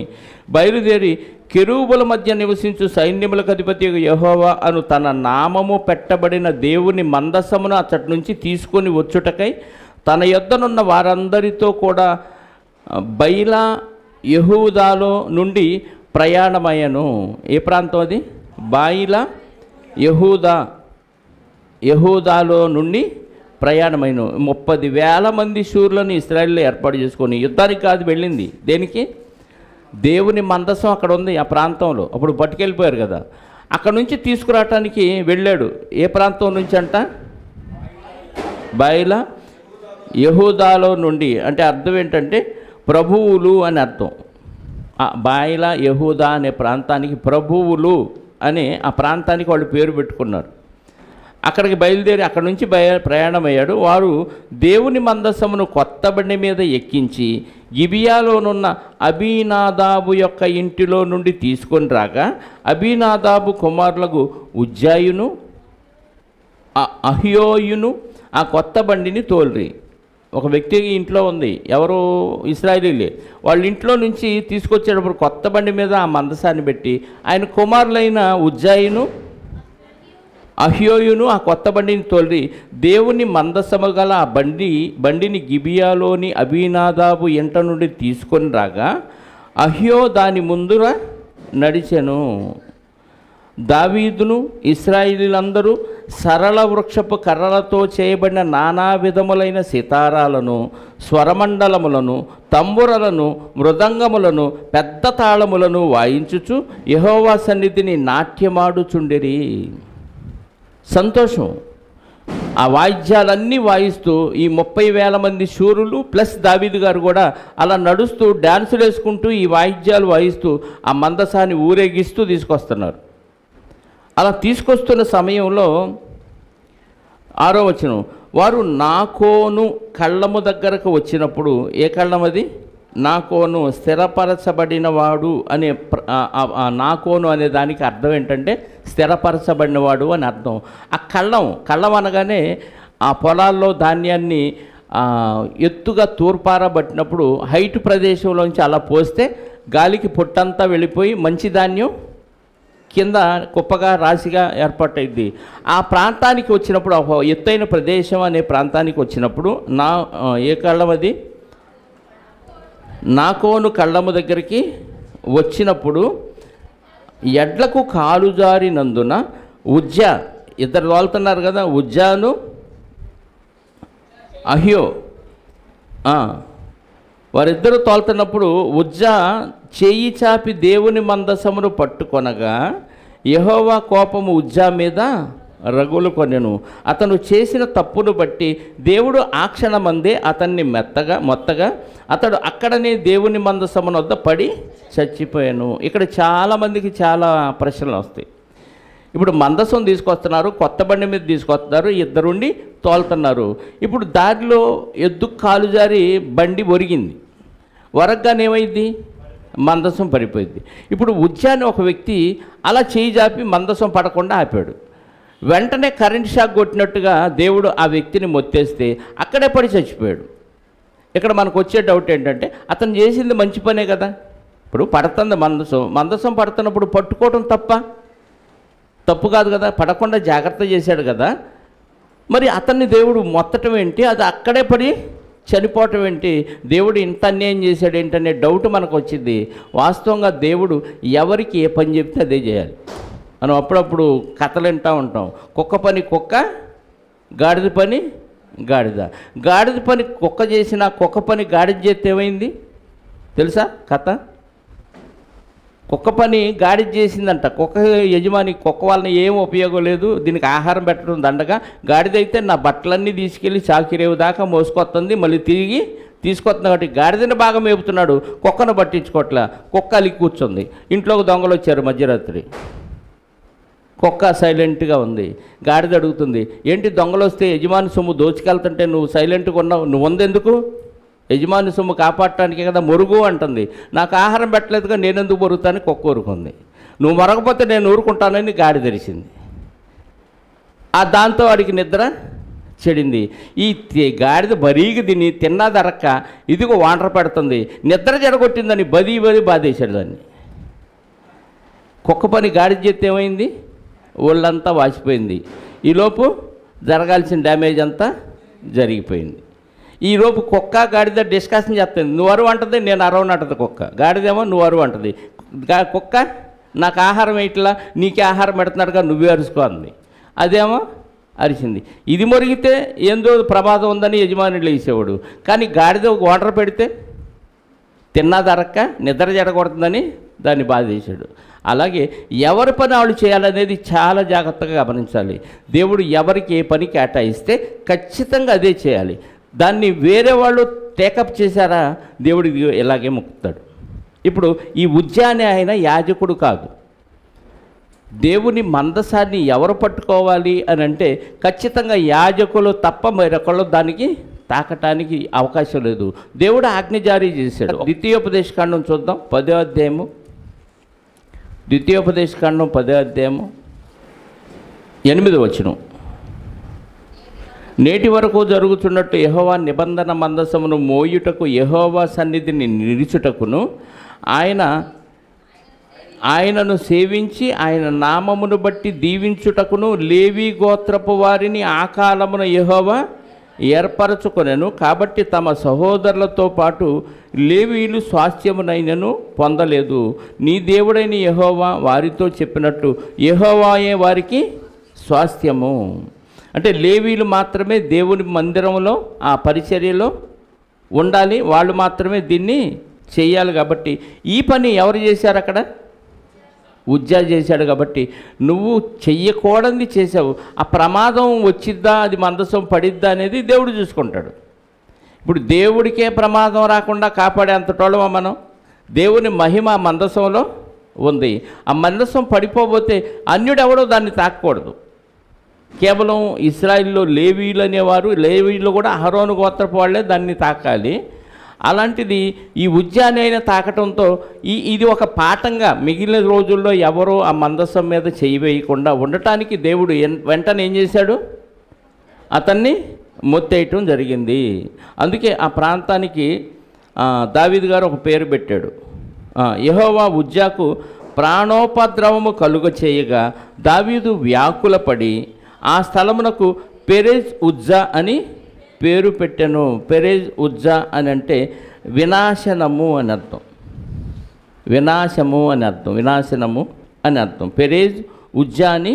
బయలుదేరి కెరూబుల మధ్య నివసించు సైన్యములకు అధిపతి యెహోవా అను తన నామము పెట్టబడిన దేవుని మందసమును అచ్చటి నుంచి తీసుకొని వచ్చుటకై తన యొద్దనున్న వారందరితో కూడా బయలా యెహూదాలో నుండి ప్రయాణమయ్యను. ఏ ప్రాంతం అది? బాయిలా యెహూదాలో నుండి ప్రయాణమైన 30,000 మంది శూరులను ఇశ్రాయేలులో ఏర్పాటు చేసుకొని యుద్ధానికి కాదు వెళ్ళింది. దేనికి? దేవుని మందసం అక్కడ ఉంది ఆ ప్రాంతంలో. అప్పుడు పట్టుకెళ్ళిపోయారు కదా, అక్కడ నుంచి తీసుకురావటానికి వెళ్ళాడు. ఏ ప్రాంతం నుంచి అంట? బయలా యెహూదాలో నుండి. అంటే అర్థం ఏంటంటే ప్రభువులు అని అర్థం. బాయిలా యెహూదా అనే ప్రాంతానికి ప్రభువులు అని ఆ ప్రాంతానికి వాళ్ళు పేరు పెట్టుకున్నారు. అక్కడికి బయలుదేరి అక్కడ నుంచి ప్రయాణమయ్యాడు. వారు దేవుని మందసమును కొత్త బండి మీద ఎక్కించి గిబియాలోనున్న అబీనాదాబు యొక్క ఇంటిలో నుండి తీసుకొని రాగా అబీనాదాబు కుమారులకు ఉజ్జాయును అహ్యోయును ఆ కొత్త బండిని తోల్రి. ఒక వ్యక్తి ఇంట్లో ఉంది, ఎవరు? ఇశ్రాయేలీలే. వాళ్ళ ఇంట్లో నుంచి తీసుకొచ్చేటప్పుడు కొత్త బండి మీద ఆ మందసాన్ని పెట్టి ఆయన కుమారులైన ఉజ్జాయును అహ్యోయును ఆ కొత్త బండిని తోలి దేవుని మందసము గల ఆ బండిని గిబియాలోని అబీనాదాబు ఇంట నుండి తీసుకొని రాగా అహ్యో దాని ముందుర నడిచెను. దావీదును ఇశ్రాయేలీలందరూ సరళ వృక్షపు కర్రలతో చేయబడిన నానా విధములైన సితారాలను, స్వరమండలములను, తంబురలను, మృదంగములను, పెద్ద తాళములను వాయించుచు యెహోవా సన్నిధిని నాట్యమాడుచుండిరి. సంతోషం. ఆ వాయిద్యాలన్నీ వాయిస్తూ ఈ 30,000 మంది శూరులు ప్లస్ దావీదు గారు కూడా అలా నడుస్తూ డ్యాన్సులు వేసుకుంటూ ఈ వాయిద్యాలు వాయిస్తూ ఆ మందసాన్ని ఊరేగిస్తూ తీసుకొస్తున్నారు. అలా తీసుకొస్తున్న సమయంలో 6వ వచనం, వారు నాకోను కళ్ళము దగ్గరకు వచ్చినప్పుడు, ఏ కళ్ళం అది? నాకోను, స్థిరపరచబడినవాడు అనే నాకోను అనే దానికి అర్థం ఏంటంటే స్థిరపరచబడినవాడు అని అర్థం. ఆ కళ్ళం అనగానే ఆ పొలాల్లో ధాన్యాన్ని ఎత్తుగా తూర్పారబట్టినప్పుడు హైట్ ప్రదేశంలోంచి అలా పోస్తే గాలికి పొట్టంతా వెళ్ళిపోయి మంచి ధాన్యం కింద కుప్పగా రాశిగా ఏర్పాటైంది. ఆ ప్రాంతానికి వచ్చినప్పుడు, ఎత్తైన ప్రదేశం అనే ప్రాంతానికి వచ్చినప్పుడు ఏ కళ్ళం అది? నాకోను కళ్ళము దగ్గరికి వచ్చినప్పుడు ఎడ్లకు కాలు జారినందున ఉజ్జా, ఇద్దరు తోలుతున్నారు కదా, ఉజ్జాను అహ్యో, వారిద్దరూ తోలుతున్నప్పుడు ఉజ్జా చేయి చాపి దేవుని మందసమును పట్టుకొనగా యెహోవా కోపము ఉజ్జా మీద రగులు కొనెను. అతను చేసిన తప్పును బట్టి దేవుడు ఆ క్షణమందే అతన్ని మొత్తగా అతడు అక్కడనే దేవుని మందసమున వద్ద పడి చచ్చిపోయాను. ఇక్కడ చాలామందికి చాలా ప్రశ్నలు వస్తాయి. ఇప్పుడు మందసం తీసుకొస్తున్నారు, కొత్త బండి మీద తీసుకొస్తున్నారు, ఇద్దరుండి తోలుతున్నారు. ఇప్పుడు దారిలో ఎద్దుకు కాలు జారి బండి ఒరిగింది. ఒరగ్గానేమైంది? మందసం పడిపోయింది. ఇప్పుడు ఉజ్జాని ఒక వ్యక్తి అలా చేయి జాపి మందసం పడకుండా ఆపాడు. వెంటనే కరెంట్ షాక్ కొట్టినట్టుగా దేవుడు ఆ వ్యక్తిని మొత్తేస్తే అక్కడే పడి చచ్చిపోయాడు. ఇక్కడ మనకు వచ్చే డౌట్ ఏంటంటే అతను చేసింది మంచి పనే కదా. ఇప్పుడు పడుతుంది మందసం పడుతున్నప్పుడు పట్టుకోవటం తప్పు కాదు కదా, పడకుండా జాగ్రత్త చేశాడు కదా. మరి అతన్ని దేవుడు మొత్తటం ఏంటి? అది అక్కడే పడి చనిపోవటం ఏంటి? దేవుడు ఇంత అన్యాయం చేశాడు ఏంటనే డౌట్ మనకు వచ్చింది. వాస్తవంగా దేవుడు ఎవరికి ఏ పని చెప్తే అదే చేయాలి. మనం అప్పుడప్పుడు కథలు వింటూ ఉంటాం. కుక్క పని కుక్క, గాడిద పని గాడిద. గాడిద పని కుక్క చేసిన, కుక్క పని గాడిద చేస్తే ఏమైంది తెలుసా కథ? కుక్క పని గాడిద చేసిందంట. కుక్క యజమాని కుక్క వాళ్ళని ఏం ఉపయోగం లేదు, దీనికి ఆహారం పెట్టడం దండగా. గాడిదైతే నా బట్టలన్నీ తీసుకెళ్ళి చాకిరేవు దాకా మోసుకొస్తుంది, మళ్ళీ తిరిగి తీసుకొస్తుంది. కాబట్టి గాడిదని బాగా మేపుతున్నాడు, కుక్కను పట్టించుకోవట్లా. కుక్క అలిగి కూర్చుంది. ఇంట్లోకి దొంగలు వచ్చారు మధ్యరాత్రి. కుక్క సైలెంట్గా ఉంది. గాడిద అడుగుతుంది, ఏంటి దొంగలు వస్తే యజమాని సొమ్ము దోచుకెళ్తుంటే నువ్వు సైలెంట్గా ఉన్నావు, నువ్వు ఉందెందుకు? యజమాని సొమ్ము కాపాడటానికి కదా మొరుగు అంటుంది. నాకు ఆహారం పెట్టలేదుగా నేనెందుకు మొరుగుతాను? కుక్క ఊరుకుంది. నువ్వు మొరగపోతే నేను ఊరుకుంటానని గాడి తెరిచింది. దాంతో వాడికి నిద్ర చెడింది. గాడిద బరీగా తిని తిన్నదరక్క ఇదిగో వాంటర్ పెడుతుంది, నిద్ర చెడగొట్టిందని బది బాధేశాడు దాన్ని. కుక్క పని గాడిద చేస్తే ఏమైంది, ఒళ్ళంతా వాసిపోయింది. ఈలోపు జరగాల్సిన డ్యామేజ్ అంతా జరిగిపోయింది. ఈలోపు కుక్క గాడిద డిస్కషన్ చేస్తుంది. నువ్వు అరువు అంటుంది, నేను అరవని అంటుంది కుక్క. గాడిదేమో నువ్వు అరువు అంటుంది. కుక్క నాకు ఆహారం వేయట్లా, నీకే ఆహారం పెడుతున్నాడుగా నువ్వే అరుచుకో అంది. అదేమో అరిచింది. ఇది మొరిగితే ఏందో ప్రమాదం ఉందని యజమానులు వేసేవాడు, కానీ గాడిద వాటర్ పెడితే తిన్నదరక్క నిద్ర జరగకూడదని దాన్ని బాధ చేశాడు. అలాగే ఎవరి పని వాళ్ళు చేయాలనేది చాలా జాగ్రత్తగా గమనించాలి. దేవుడు ఎవరికి ఏ పని కేటాయిస్తే ఖచ్చితంగా అదే చేయాలి. దాన్ని వేరే వాళ్ళు టేకప్ చేశారా దేవుడు ఇలాగే మొక్కుతాడు. ఇప్పుడు ఈ ఉజ్జా అనే ఆయన యాజకుడు కాదు. దేవుని మందసాన్ని ఎవరు పట్టుకోవాలి అని అంటే ఖచ్చితంగా యాజకులు తప్ప మరొకళ్ళు దానికి తాకటానికి అవకాశం లేదు. దేవుడు ఆజ్ఞ జారీ చేశాడు. ద్వితీయోపదేశకాండం చూద్దాం, 10వ అధ్యాయము. ద్వితీయోపదేశకాండం 10వ అధ్యాయము 8వ వచనం. నేటి వరకు జరుగుతున్నట్టు యెహోవా నిబంధన మందసమును మోయుటకు యెహోవా సన్నిధిని నిలుచుటకును ఆయనను సేవించి ఆయన నామమును బట్టి దీవించుటకును లేవీ గోత్రపు వారిని ఆ కాలమున యెహోవా ఏర్పరచుకొనెను. కాబట్టి తమ సహోదరులతో పాటు లేవీలు స్వాస్థ్యమునైనను పొందలేదు. నీ దేవుడైన యెహోవా వారితో చెప్పినట్టు యెహోవాయే వారికి స్వాస్థ్యము. అంటే లేవీలు మాత్రమే దేవుని మందిరంలో ఆ పరిచర్యలో ఉండాలి, వాళ్ళు మాత్రమే దీన్ని చేయాలి. కాబట్టి ఈ పని ఎవరు చేశారు? అక్కడ ఉజ్జా చేశాడు. కాబట్టి నువ్వు చెయ్యకూడనిది చేసావు. ఆ ప్రమాదం వచ్చిద్దా, అది మందసం పడిద్దా అనేది దేవుడు చూసుకుంటాడు. ఇప్పుడు దేవుడికే ప్రమాదం రాకుండా కాపాడే అంతటోళ్ళమా మనం? దేవుని మహిమ ఆ మందసంలో ఉంది. ఆ మందసం పడిపోతే అన్యుడెవడో దాన్ని తాకూడదు. కేవలం ఇశ్రాయేల్లో లేవీలు అనేవారు, లేవీలు కూడా అహరోను గోత్రపు వాళ్ళే దాన్ని తాకాలి. అలాంటిది ఈ ఉజ్జాని అయిన తాకటంతో ఇది ఒక పాఠంగా మిగిలిన రోజుల్లో ఎవరో ఆ మందసం మీద చేయి వేయకుండా ఉండటానికి దేవుడు వెంటనే ఏం చేశాడు? అతన్ని మొత్తేయటం జరిగింది. అందుకే ఆ ప్రాంతానికి దావీదు గారు ఒక పేరు పెట్టాడు. యెహోవా ఉజ్జాకు ప్రాణోపద్రవము కలుగ చేయగా దావీదు వ్యాకులపడి ఆ స్థలమునకు పెరెజ్ ఉజ్జా అని పేరు పెట్టెను. పెరెజ్ ఉజ్జా అని అంటే వినాశనము అని అర్థం. వినాశము అని అర్థం, వినాశనము అని అర్థం. పెరెజ్ ఉజ్జా అని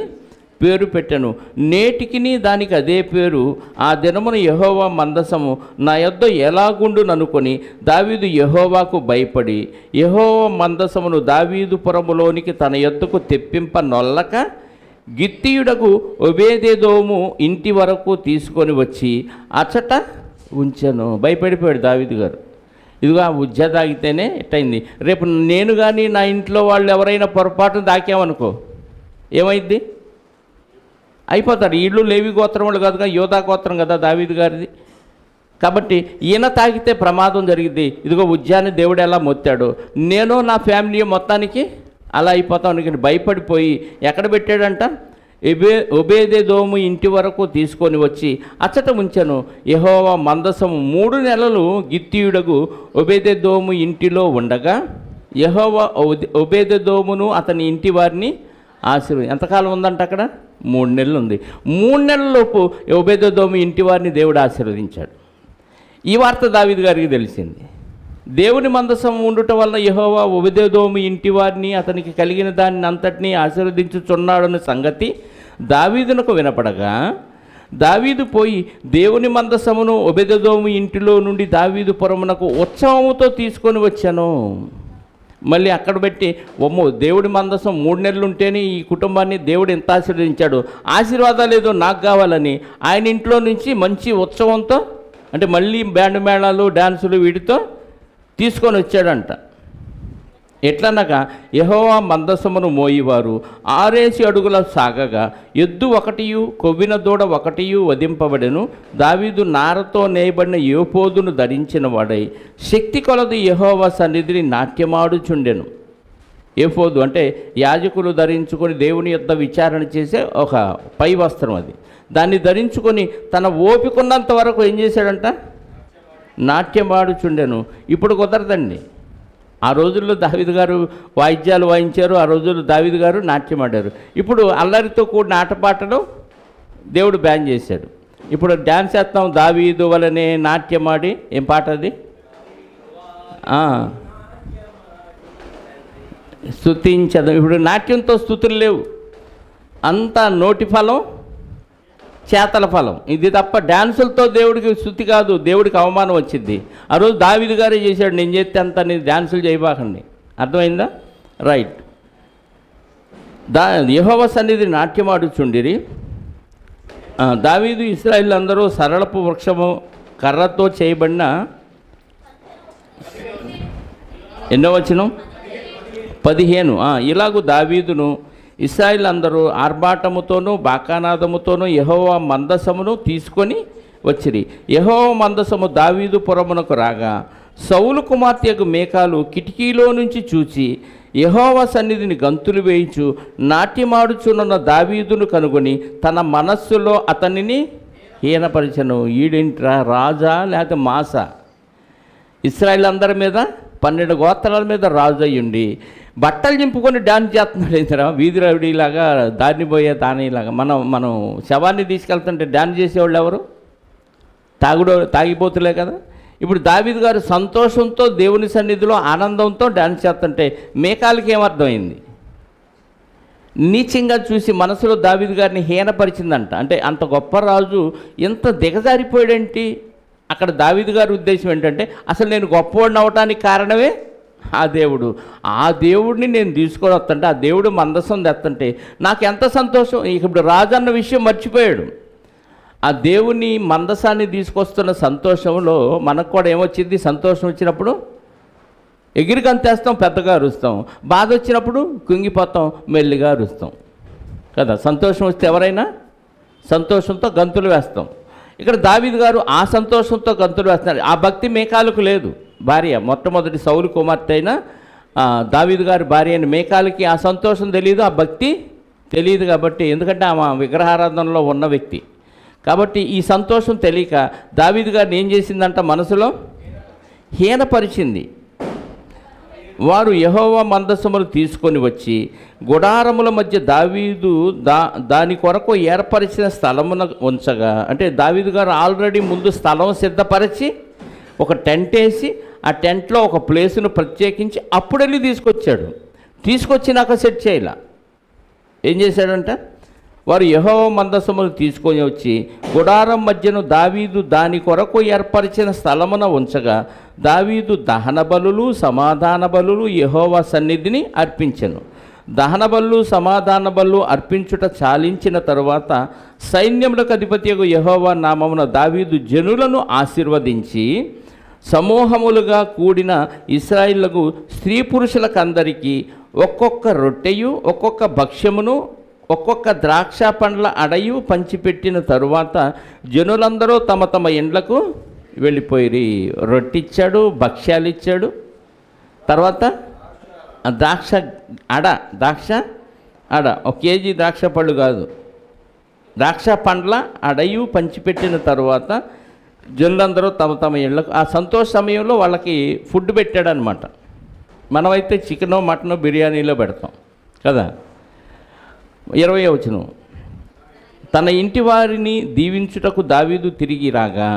పేరు పెట్టెను. నేటికిని దానికి అదే పేరు. ఆ దినమున యెహోవా మందసము నా యొద్ద ఎలాగుండుననుకొని దావీదు యెహోవాకు భయపడి యెహోవా మందసమును దావీదు పురములోనికి తన యొద్దకు తెప్పింప నొల్లక గిత్తీయుడకు ఒబేదెదోము ఇంటి వరకు తీసుకొని వచ్చి అచ్చట ఉంచెను. భయపడిపోయాడు దావీదు గారు. ఇదిగో ఆ ఉజ్జా తాగితేనే ఎట్టయింది. రేపు నేను కానీ నా ఇంట్లో వాళ్ళు ఎవరైనా పొరపాటు దాకామనుకో ఏమైద్ది? అయిపోతారు. వీళ్ళు లేవి గోత్రం వాళ్ళు కాదుగా, యోధా గోత్రం కదా దావీదు గారిది. కాబట్టి ఈయన తాగితే ప్రమాదం జరిగింది. ఇదిగో ఉజ్జాని దేవుడు ఎలా మొత్తాడు, నేను నా ఫ్యామిలీ మొత్తానికి అలా అయిపోతాం అనుకుని భయపడిపోయి ఎక్కడ పెట్టాడంట? ఒబేదెదోము ఇంటి వరకు తీసుకొని వచ్చి అచ్చట ఉంచెను. యెహోవా మందసము 3 నెలలు గిత్తీయుడగు ఒబేదెదోము ఇంటిలో ఉండగా యెహోవా ఒబేదెదోమును అతని ఇంటి వారిని ఎంతకాలం ఉందంట అక్కడ? 3 నెలలు ఉంది. 3 నెలలలోపు ఒబేదెదోము ఇంటి వారిని దేవుడు ఆశీర్వదించాడు. ఈ వార్త దావీదు గారికి తెలిసింది. దేవుని మందసం ఉండుట వల్ల యెహోవా ఒబేదెదోము ఇంటి వారిని అతనికి కలిగిన దాన్ని అంతటినీ ఆశీర్వదించుచున్నాడన్న సంగతి దావీదునకు వినపడగా దావీదు పోయి దేవుని మందసమును ఒబేదెదోము ఇంటిలో నుండి దావీదు పురమునకు ఉత్సవముతో తీసుకొని వచ్చాను. మళ్ళీ అక్కడ పెట్టి దేవుడి మందసం 3 నెలలు ఉంటేనే ఈ కుటుంబాన్ని దేవుడు ఎంత ఆశీర్వదించాడు, ఆశీర్వాదాలు ఏదో నాకు కావాలని ఆయన ఇంట్లో నుంచి మంచి ఉత్సవంతో, అంటే మళ్ళీ బ్యాండ్ మేళాలు డ్యాన్సులు వీటితో తీసుకొని వచ్చాడంట. ఎట్లనగా యెహోవా మందసమును మోయివారు 6 అడుగుల సాగగా ఎద్దు 1 కొవ్విన దూడ 1 వధింపబడెను. దావీదు నారతో నేయబడిన యోపోదును ధరించిన వాడై శక్తి కొలది యెహోవా సన్నిధిని నాట్యమాడుచుండెను. ఏఫోదు అంటే యాజకులు ధరించుకొని దేవుని యొద్ద విచారణ చేసే ఒక పై వస్త్రం అది. దాన్ని ధరించుకొని తన ఓపికన్నంత వరకు ఏం చేశాడంట? నాట్యమాడుచుండెను. ఇప్పుడు కుదరదండి. ఆ రోజుల్లో దావీదు గారు వాయిద్యాలు వాయించారు, ఆ రోజుల్లో దావీదు గారు నాట్యమాడారు. ఇప్పుడు అల్లరితో కూడిన ఆటపాటలు దేవుడు బ్యాన్ చేశాడు. ఇప్పుడు డ్యాన్స్ చేస్తాం దావీదు వలనే నాట్యమాడి. ఏం పాట అది? స్తుతించదు. ఇప్పుడు నాట్యంతో స్తుతులు లేవు, అంతా నోటి ఫలం, చేతల ఫలం. ఇది తప్ప డ్యాన్సులతో దేవుడికి స్తుతి కాదు, దేవుడికి అవమానం వచ్చింది. ఆ రోజు దావీదు గారే చేశాడు, నేను చేస్తే అంత నీ డ్యాన్సులు చేయబాకండి. అర్థమైందా? రైట్. యెహోవా సన్నిధి నాట్యమాడుచుండిరి. దావీదు ఇశ్రాయేలు అందరూ సరళపు వృక్షము కర్రతో చేయబడిన ఎన్నో వచనం 15. ఇలాగూ దావీదును ఇశ్రాయేలు అందరూ ఆర్భాటముతోనూ బాకానాదముతోనూ యెహోవా మందసమును తీసుకొని వచ్చిరి. యెహోవా మందసము దావీదు పురమునకు రాగా సౌలు కుమార్తెకు మేకాలు కిటికీలో నుంచి చూచి యెహోవా సన్నిధిని గంతులు వేయించు నాట్యమాడుచున్న దావీదును కనుగొని తన మనస్సులో అతనిని హీనపరిచెను. ఈడేంట్రా, రాజా లేక మాస? ఇశ్రాయేలు అందరి మీద 12 గోత్రాల మీద రాజు అయ్యుండి బట్టలు చింపుకొని డాన్స్ చేస్తున్నాడు. ఏంటరా వీధి రౌడీలాగా, దారిని పోయే దానిలాగా. మనం శవాన్ని తీసుకెళ్తుంటే డాన్స్ చేసేవాళ్ళు ఎవరు? తాగిపోతులే కదా. ఇప్పుడు దావీదు గారు సంతోషంతో దేవుని సన్నిధిలో ఆనందంతో డాన్స్ చేస్తుంటే మేకాలకి ఏమర్థమైంది? నీచంగా చూసి మనసులో దావీదు గారిని హీనపరిచిందంట. అంటే అంత గొప్ప రాజు ఎంత దిగజారిపోయాడేంటి? అక్కడ దావీదు గారి ఉద్దేశం ఏంటంటే, అసలు నేను గొప్పవాడిని అవటానికి కారణమే ఆ దేవుడు. ఆ దేవుడిని నేను తీసుకొని వస్తుంటే, ఆ దేవుడు మందసం తెస్తుంటే నాకు ఎంత సంతోషం. ఇప్పుడు రాజు అన్న విషయం మర్చిపోయాడు. ఆ దేవుని మందసాన్ని తీసుకొస్తున్న సంతోషంలో మనకు కూడా ఏమొచ్చింది? సంతోషం వచ్చినప్పుడు ఎగిరి గంతేస్తాం, పెద్దగా అరుస్తాం. బాధ వచ్చినప్పుడు కుంగిపోతాం, మెల్లిగా అరుస్తాం కదా. సంతోషం వస్తే ఎవరైనా సంతోషంతో గంతులు వేస్తాం. ఇక్కడ దావీదు గారు ఆ సంతోషంతో గంతులు వేస్తున్నారు. ఆ భక్తి మేకాలకు లేదు. భార్య మొట్టమొదటి సౌలు కుమార్తె అయిన దావీదు గారి భార్య అయిన మేకాలకి ఆ సంతోషం తెలియదు, ఆ భక్తి తెలియదు. కాబట్టి ఎందుకంటే ఆమె విగ్రహారాధనలో ఉన్న వ్యక్తి కాబట్టి ఈ సంతోషం తెలియక దావీదు గారిని ఏం చేసిందంట? మనసులో హీనపరిచింది. వారు యెహోవా మందసమును తీసుకొని వచ్చి గుడారముల మధ్య దావీదు దాని కొరకు ఏర్పరిచిన స్థలమున ఉంచగా, అంటే దావీదు గారు ఆల్రెడీ ముందు స్థలం సిద్ధపరిచి ఒక టెంట్ వేసి ఆ టెంట్లో ఒక ప్లేసును ప్రత్యేకించి అప్పుడు వెళ్ళి తీసుకొచ్చినాక సెట్ చేయాల. ఏం చేశాడంట? వారు యెహోవా మందసమును తీసుకొని వచ్చి గుడారం మధ్యను దావీదు దాని కొరకు ఏర్పరిచిన స్థలమున ఉంచగా దావీదు దహన బలులు సమాధాన బలులు యెహోవా సన్నిధిని అర్పించెను. దహన బలులు సమాధాన బలులు అర్పించుట చాలించిన తరువాత సైన్యములకు అధిపతియగు యెహోవా నామమున దావీదు జనులను ఆశీర్వదించి సమూహములుగా కూడిన ఇశ్రాయేలుకు స్త్రీ పురుషులకందరికీ ఒక్కొక్క రొట్టెయు ఒక్కొక్క భక్ష్యమును ఒక్కొక్క ద్రాక్ష పండ్ల అడయు పంచిపెట్టిన తరువాత జనులందరూ తమ తమ ఇండ్లకు వెళ్ళిపోయి రొట్టిచ్చాడు, భక్ష్యాలు ఇచ్చాడు. తర్వాత ద్రాక్ష అడ 1 కేజీ ద్రాక్ష పళ్ళు కాదు, ద్రాక్ష పండ్ల అడయు పంచిపెట్టిన తరువాత జనులందరూ తమ తమ ఇళ్లకు. ఆ సంతోష సమయంలో వాళ్ళకి ఫుడ్ పెట్టాడనమాట. మనమైతే చికెనో మటనో బిర్యానీలో పెడతాం కదా. 20వ వచనం, తన ఇంటి వారిని దీవించుటకు దావీదు తిరిగి రాగా,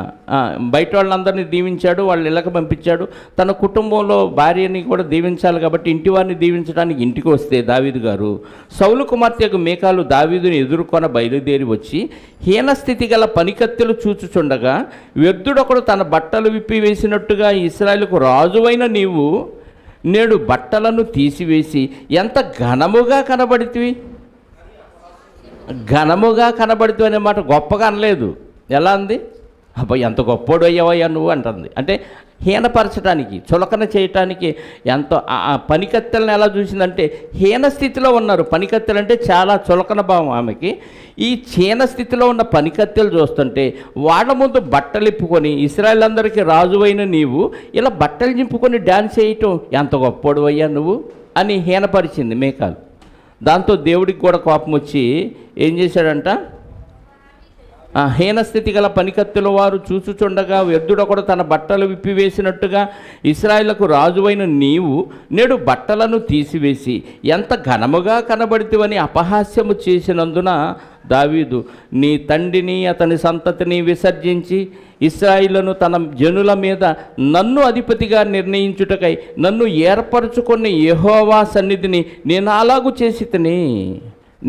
బయట వాళ్ళందరినీ దీవించాడు, వాళ్ళ ఇళ్ళకి పంపించాడు. తన కుటుంబంలో భార్యని కూడా దీవించాలి కాబట్టి ఇంటి వారిని దీవించడానికి ఇంటికి వస్తే దావీదు గారు సౌలు కుమార్తెకు మేకాలు దావీదుని ఎదుర్కొన బయలుదేరి వచ్చి హీనస్థితి గల పనికత్తెలు చూచుచుండగా వ్యర్థుడొకడు తన బట్టలు విప్పివేసినట్టుగా ఇశ్రాయేలుకు రాజువైన నీవు నేడు బట్టలను తీసివేసి ఎంత ఘనముగా కనబడితివి. ఘనముగా కనబడుతూ అనే మాట గొప్పగా అనలేదు. ఎలా అంది? అబ్బాయి ఎంత గొప్పోడు అయ్యావయ్యా నువ్వు అంటుంది. అంటే హీనపరచడానికి, చులకన చేయటానికి ఎంతో. ఆ పనికత్తెలను ఎలా చూసిందంటే హీన స్థితిలో ఉన్నారు. పనికత్తెలు అంటే చాలా చులకన భావం ఆమెకి. ఈ హీన స్థితిలో ఉన్న పనికత్తెలు చూస్తుంటే వాళ్ళ ముందు బట్టలు ఇప్పుకొని ఇశ్రాయేలందరికీ రాజువైన నీవు ఇలా బట్టలు చింపుకొని డ్యాన్స్ చేయటం ఎంత గొప్పోడు అయ్యా నువ్వు అని హీనపరిచింది మేకాలు. దాంతో దేవుడికి కూడా కోపం వచ్చి ఏం చేశాడంట, హీనస్థితి గల పనికత్తెల వారు చూచుచుండగా వ్యర్థుడొకడు తన బట్టలు విప్పివేసినట్టుగా ఇశ్రాయేలుకు రాజువైన నీవు నేడు బట్టలను తీసివేసి ఎంత ఘనముగా కనబడితివని అపహాస్యము చేసినందున దావీదు నీ తండ్రిని అతని సంతతిని విసర్జించి ఇశ్రాయేలును తన జనుల మీద నన్ను అధిపతిగా నిర్ణయించుటకై నన్ను ఏర్పరచుకున్న యెహోవా సన్నిధిని నేను అలాగూ చేసి తిని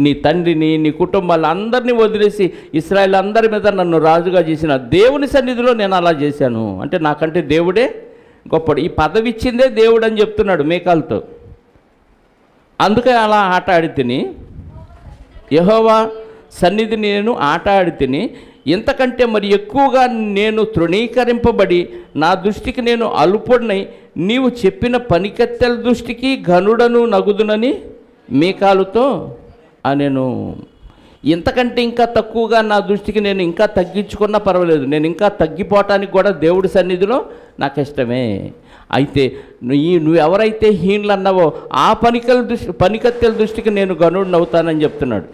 నీ తండ్రిని నీ కుటుంబాలందరినీ వదిలేసి ఇశ్రాయేల్ అందరి మీద నన్ను రాజుగా చేసిన దేవుని సన్నిధిలో నేను అలా చేశాను. అంటే నాకంటే దేవుడే గొప్పడు, ఈ పదవి ఇచ్చిందే దేవుడు అని చెప్తున్నాడు మేకాలతో. అందుకే అలా ఆట ఆడి తిని యెహోవా సన్నిధిని నేను ఆట ఆడి తిని ఇంతకంటే మరి ఎక్కువగా నేను తృణీకరింపబడి నా దృష్టికి నేను అల్పుడినై నీవు చెప్పిన పనికత్తెల దృష్టికి ఘనుడను నగుదునని మీకాలుతో నేను ఇంతకంటే ఇంకా తక్కువగా నా దృష్టికి నేను ఇంకా తగ్గించుకున్నా పర్వాలేదు, నేను ఇంకా తగ్గిపోవటానికి కూడా దేవుడి సన్నిధిలో నాకు ఇష్టమే. అయితే నువ్వు ఎవరైతే హీనులు అన్నావో ఆ పనికత్తెల దృష్టికి నేను గనుడిని అవుతానని చెప్తున్నాడు.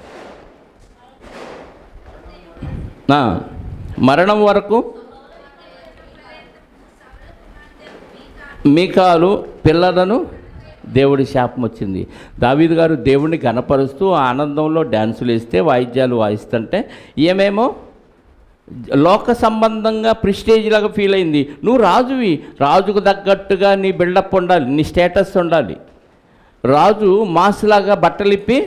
మరణం వరకు మీకాలు పిల్లలను దేవుడి శాపం వచ్చింది. దావీదు గారు దేవుడిని గణపరుస్తూ ఆనందంలో డ్యాన్సులు వేస్తే వాయిద్యాలు వాయిస్తుంటే ఏమేమో లోక సంబంధంగా ప్రిస్టేజ్ లాగా ఫీల్ అయింది. నువ్వు రాజువి, రాజుకు తగ్గట్టుగా నీ బిల్డప్ ఉండాలి, నీ స్టేటస్ ఉండాలి. రాజు మాస్లాగా బట్టలిప్పి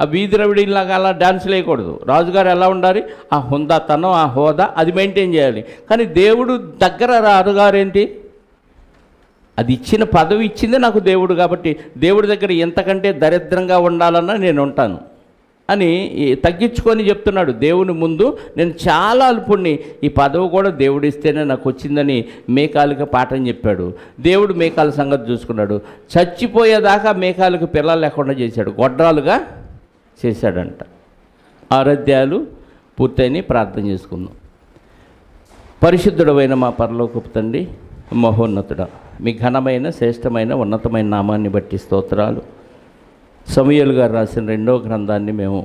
ఆ వీధి రవిడిలాగా అలా డ్యాన్సులు వేయకూడదు. రాజుగారు ఎలా ఉండాలి, ఆ హుందాతనం ఆ హోదా అది మెయింటైన్ చేయాలి. కానీ దేవుడు దగ్గర రాజుగారేంటి, అది ఇచ్చిన పదవి ఇచ్చిందే నాకు దేవుడు, కాబట్టి దేవుడి దగ్గర ఎంతకంటే దరిద్రంగా ఉండాలన్నా నేను ఉంటాను అని తగ్గించుకొని చెప్తున్నాడు. దేవుని ముందు నేను చాలా అల్పుణ్ణి, ఈ పదవి కూడా దేవుడు ఇస్తేనే నాకు వచ్చిందని మేకాలుగా పాఠం చెప్పాడు. దేవుడు మేకాల సంగతి చూసుకున్నాడు. చచ్చిపోయేదాకా మేకాలకు పిల్లలు లేకుండా చేశాడు, గొడ్రాలుగా చేశాడంట. 6 అధ్యాయాలు పూర్తయిని ప్రార్థన చేసుకుందాం. పరిశుద్ధుడమైన మా పరలోకపు తండ్రి, మహోన్నతుడా, మీ ఘనమైన శ్రేష్టమైన ఉన్నతమైన నామాన్ని బట్టి స్తోత్రాలు. సమూయేలు గారు రాసిన 2వ గ్రంథాన్ని మేము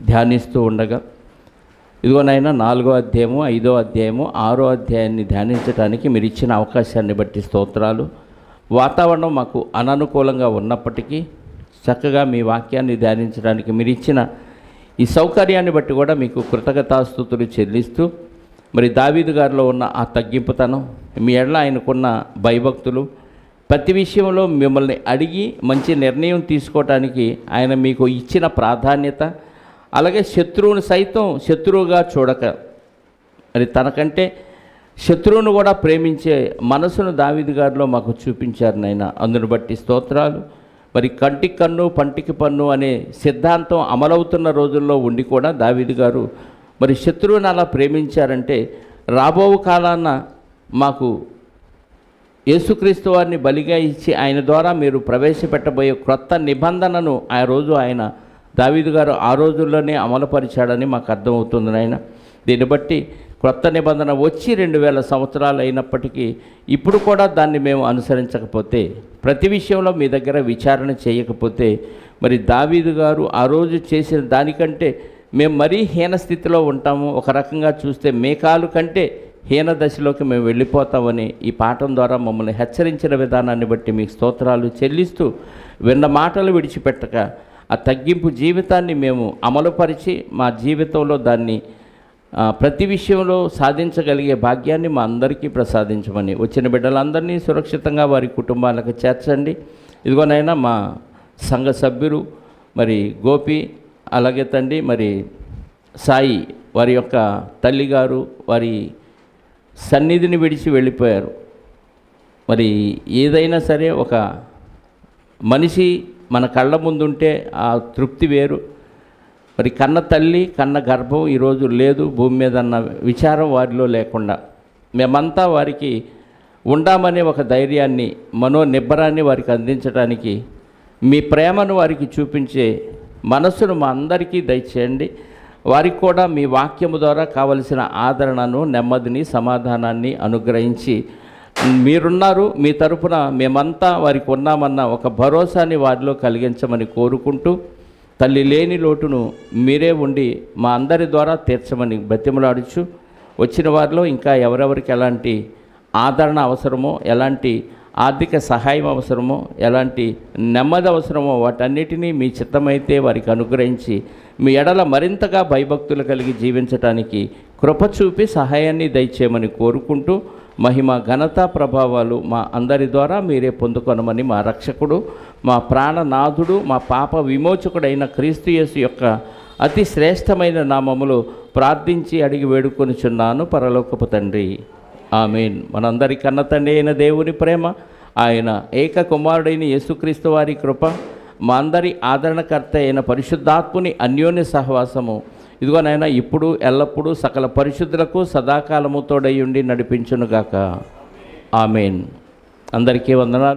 ధ్యానిస్తూ ఉండగా ఇదిగోనైనా 4వ అధ్యాయము 5వ అధ్యాయము 6వ అధ్యాయాన్ని ధ్యానించడానికి మీరు ఇచ్చిన అవకాశాన్ని బట్టి స్తోత్రాలు. వాతావరణం మాకు అననుకూలంగా ఉన్నప్పటికీ చక్కగా మీ వాక్యాన్ని ధ్యానించడానికి మీరు ఇచ్చిన ఈ సౌకర్యాన్ని బట్టి కూడా మీకు కృతజ్ఞతాస్తుతులు చెల్లిస్తూ, మరి దావీదు గారిలో ఉన్న ఆ తగ్గింపుతనం, మీ ఎడల ఆయనకున్న భయభక్తులు, ప్రతి విషయంలో మిమ్మల్ని అడిగి మంచి నిర్ణయం తీసుకోవటానికి ఆయన మీకు ఇచ్చిన ప్రాధాన్యత, అలాగే శత్రువుని సైతం శత్రువుగా చూడక మరి తనకంటే శత్రువును కూడా ప్రేమించే మనసును దావీదు గారిలో మాకు చూపించారు నాయన. అందును బట్టి స్తోత్రాలు. మరి కంటికి కన్ను పంటికి పన్ను అనే సిద్ధాంతం అమలవుతున్న రోజుల్లో ఉండి కూడా దావీదు గారు మరి శత్రువుని అలా ప్రేమించారంటే రాబో కాలాన మాకు యేసుక్రీస్తు వారిని బలిగా ఇచ్చి ఆయన ద్వారా మీరు ప్రవేశపెట్టబోయే క్రొత్త నిబంధనను ఆ రోజు ఆయన దావీదు గారు ఆ రోజుల్లోనే అమలుపరిచాడని మాకు అర్థమవుతుంది నాయన. దీన్ని బట్టి క్రొత్త నిబంధన వచ్చి 2000 సంవత్సరాలు అయినప్పటికీ ఇప్పుడు కూడా దాన్ని మేము అనుసరించకపోతే, ప్రతి విషయంలో మీ దగ్గర విచారణ చేయకపోతే, మరి దావీదు గారు ఆ రోజు చేసిన దానికంటే మేము మరీ హీన స్థితిలో ఉంటాము. ఒక రకంగా చూస్తే మేకాలు కంటే హీన దశలోకి మేము వెళ్ళిపోతామని ఈ పాఠం ద్వారా మమ్మల్ని హెచ్చరించిన విధానాన్ని బట్టి మీకు స్తోత్రాలు చెల్లిస్తూ, విన్న మాటలు విడిచిపెట్టక ఆ తగ్గింపు జీవితాన్ని మేము అమలుపరిచి మా జీవితంలో దాన్ని ప్రతి విషయంలో సాధించగలిగే భాగ్యాన్ని మా అందరికీ ప్రసాదించమని, వచ్చిన బిడ్డలందరినీ సురక్షితంగా వారి కుటుంబాలకు చేర్చండి. ఇదిగోనైనా మా సంఘ సభ్యులు మరి గోపి, అలాగే తండ్రి మరి సాయి వారి యొక్క తల్లిగారు వారి సన్నిధిని విడిచి వెళ్ళిపోయారు. మరి ఏదైనా సరే ఒక మనిషి మన కళ్ళ ముందుంటే ఆ తృప్తి వేరు. మరి కన్న తల్లి కన్న గర్భం ఈరోజు లేదు భూమి మీద అన్న విచారం వారిలో లేకుండా మేమంతా వారికి ఉండామనే ఒక ధైర్యాన్ని, మనోనిబ్బరాన్ని వారికి అందించడానికి మీ ప్రేమను వారికి చూపించే మనస్సును మా అందరికీ దయచేయండి. వారికి కూడా మీ వాక్యము ద్వారా కావలసిన ఆదరణను, నెమ్మదిని, సమాధానాన్ని అనుగ్రహించి మీరున్నారు, మీ తరపున మేమంతా వారికి ఉన్నామన్న ఒక భరోసాని వారిలో కలిగించమని కోరుకుంటూ, తల్లి లేని లోటును మీరే ఉండి మా అందరి ద్వారా తీర్చమని బతిమలాడుచు, వచ్చిన వారిలో ఇంకా ఎవరెవరికి ఎలాంటి ఆదరణ అవసరమో, ఎలాంటి ఆర్థిక సహాయం అవసరమో, ఎలాంటి నెమ్మది అవసరమో వాటన్నిటినీ మీ చిత్తమైతే వారికి అనుగ్రహించి మీ ఎడల మరింతగా భయభక్తులు కలిగి జీవించటానికి కృప చూపి సహాయాన్ని దయచేయమని కోరుకుంటూ, మహిమ ఘనత ప్రభావాలు మా అందరి ద్వారా మీరే పొందుకొనమని మా రక్షకుడు, మా ప్రాణనాథుడు, మా పాప విమోచకుడైన క్రీస్తు యేసు యొక్క అతి శ్రేష్టమైన నామములో ప్రార్థించి అడిగి వేడుకొనుచున్నాను పరలోకపు తండ్రి. ఆమేన్. మనందరి కన్న తండ్రి అయిన దేవుని ప్రేమ, ఆయన ఏక కుమారుడైన యేసుక్రీస్తు వారి కృప, మా అందరి ఆదరణకర్త అయిన పరిశుద్ధాత్ముని అన్యోన్య సహవాసము ఇదిగోనైనా ఇప్పుడు ఎల్లప్పుడూ సకల పరిశుద్ధులకు సదాకాలము తోడై ఉండి నడిపించునుగాక. ఆమేన్. అందరికీ వందనాలు.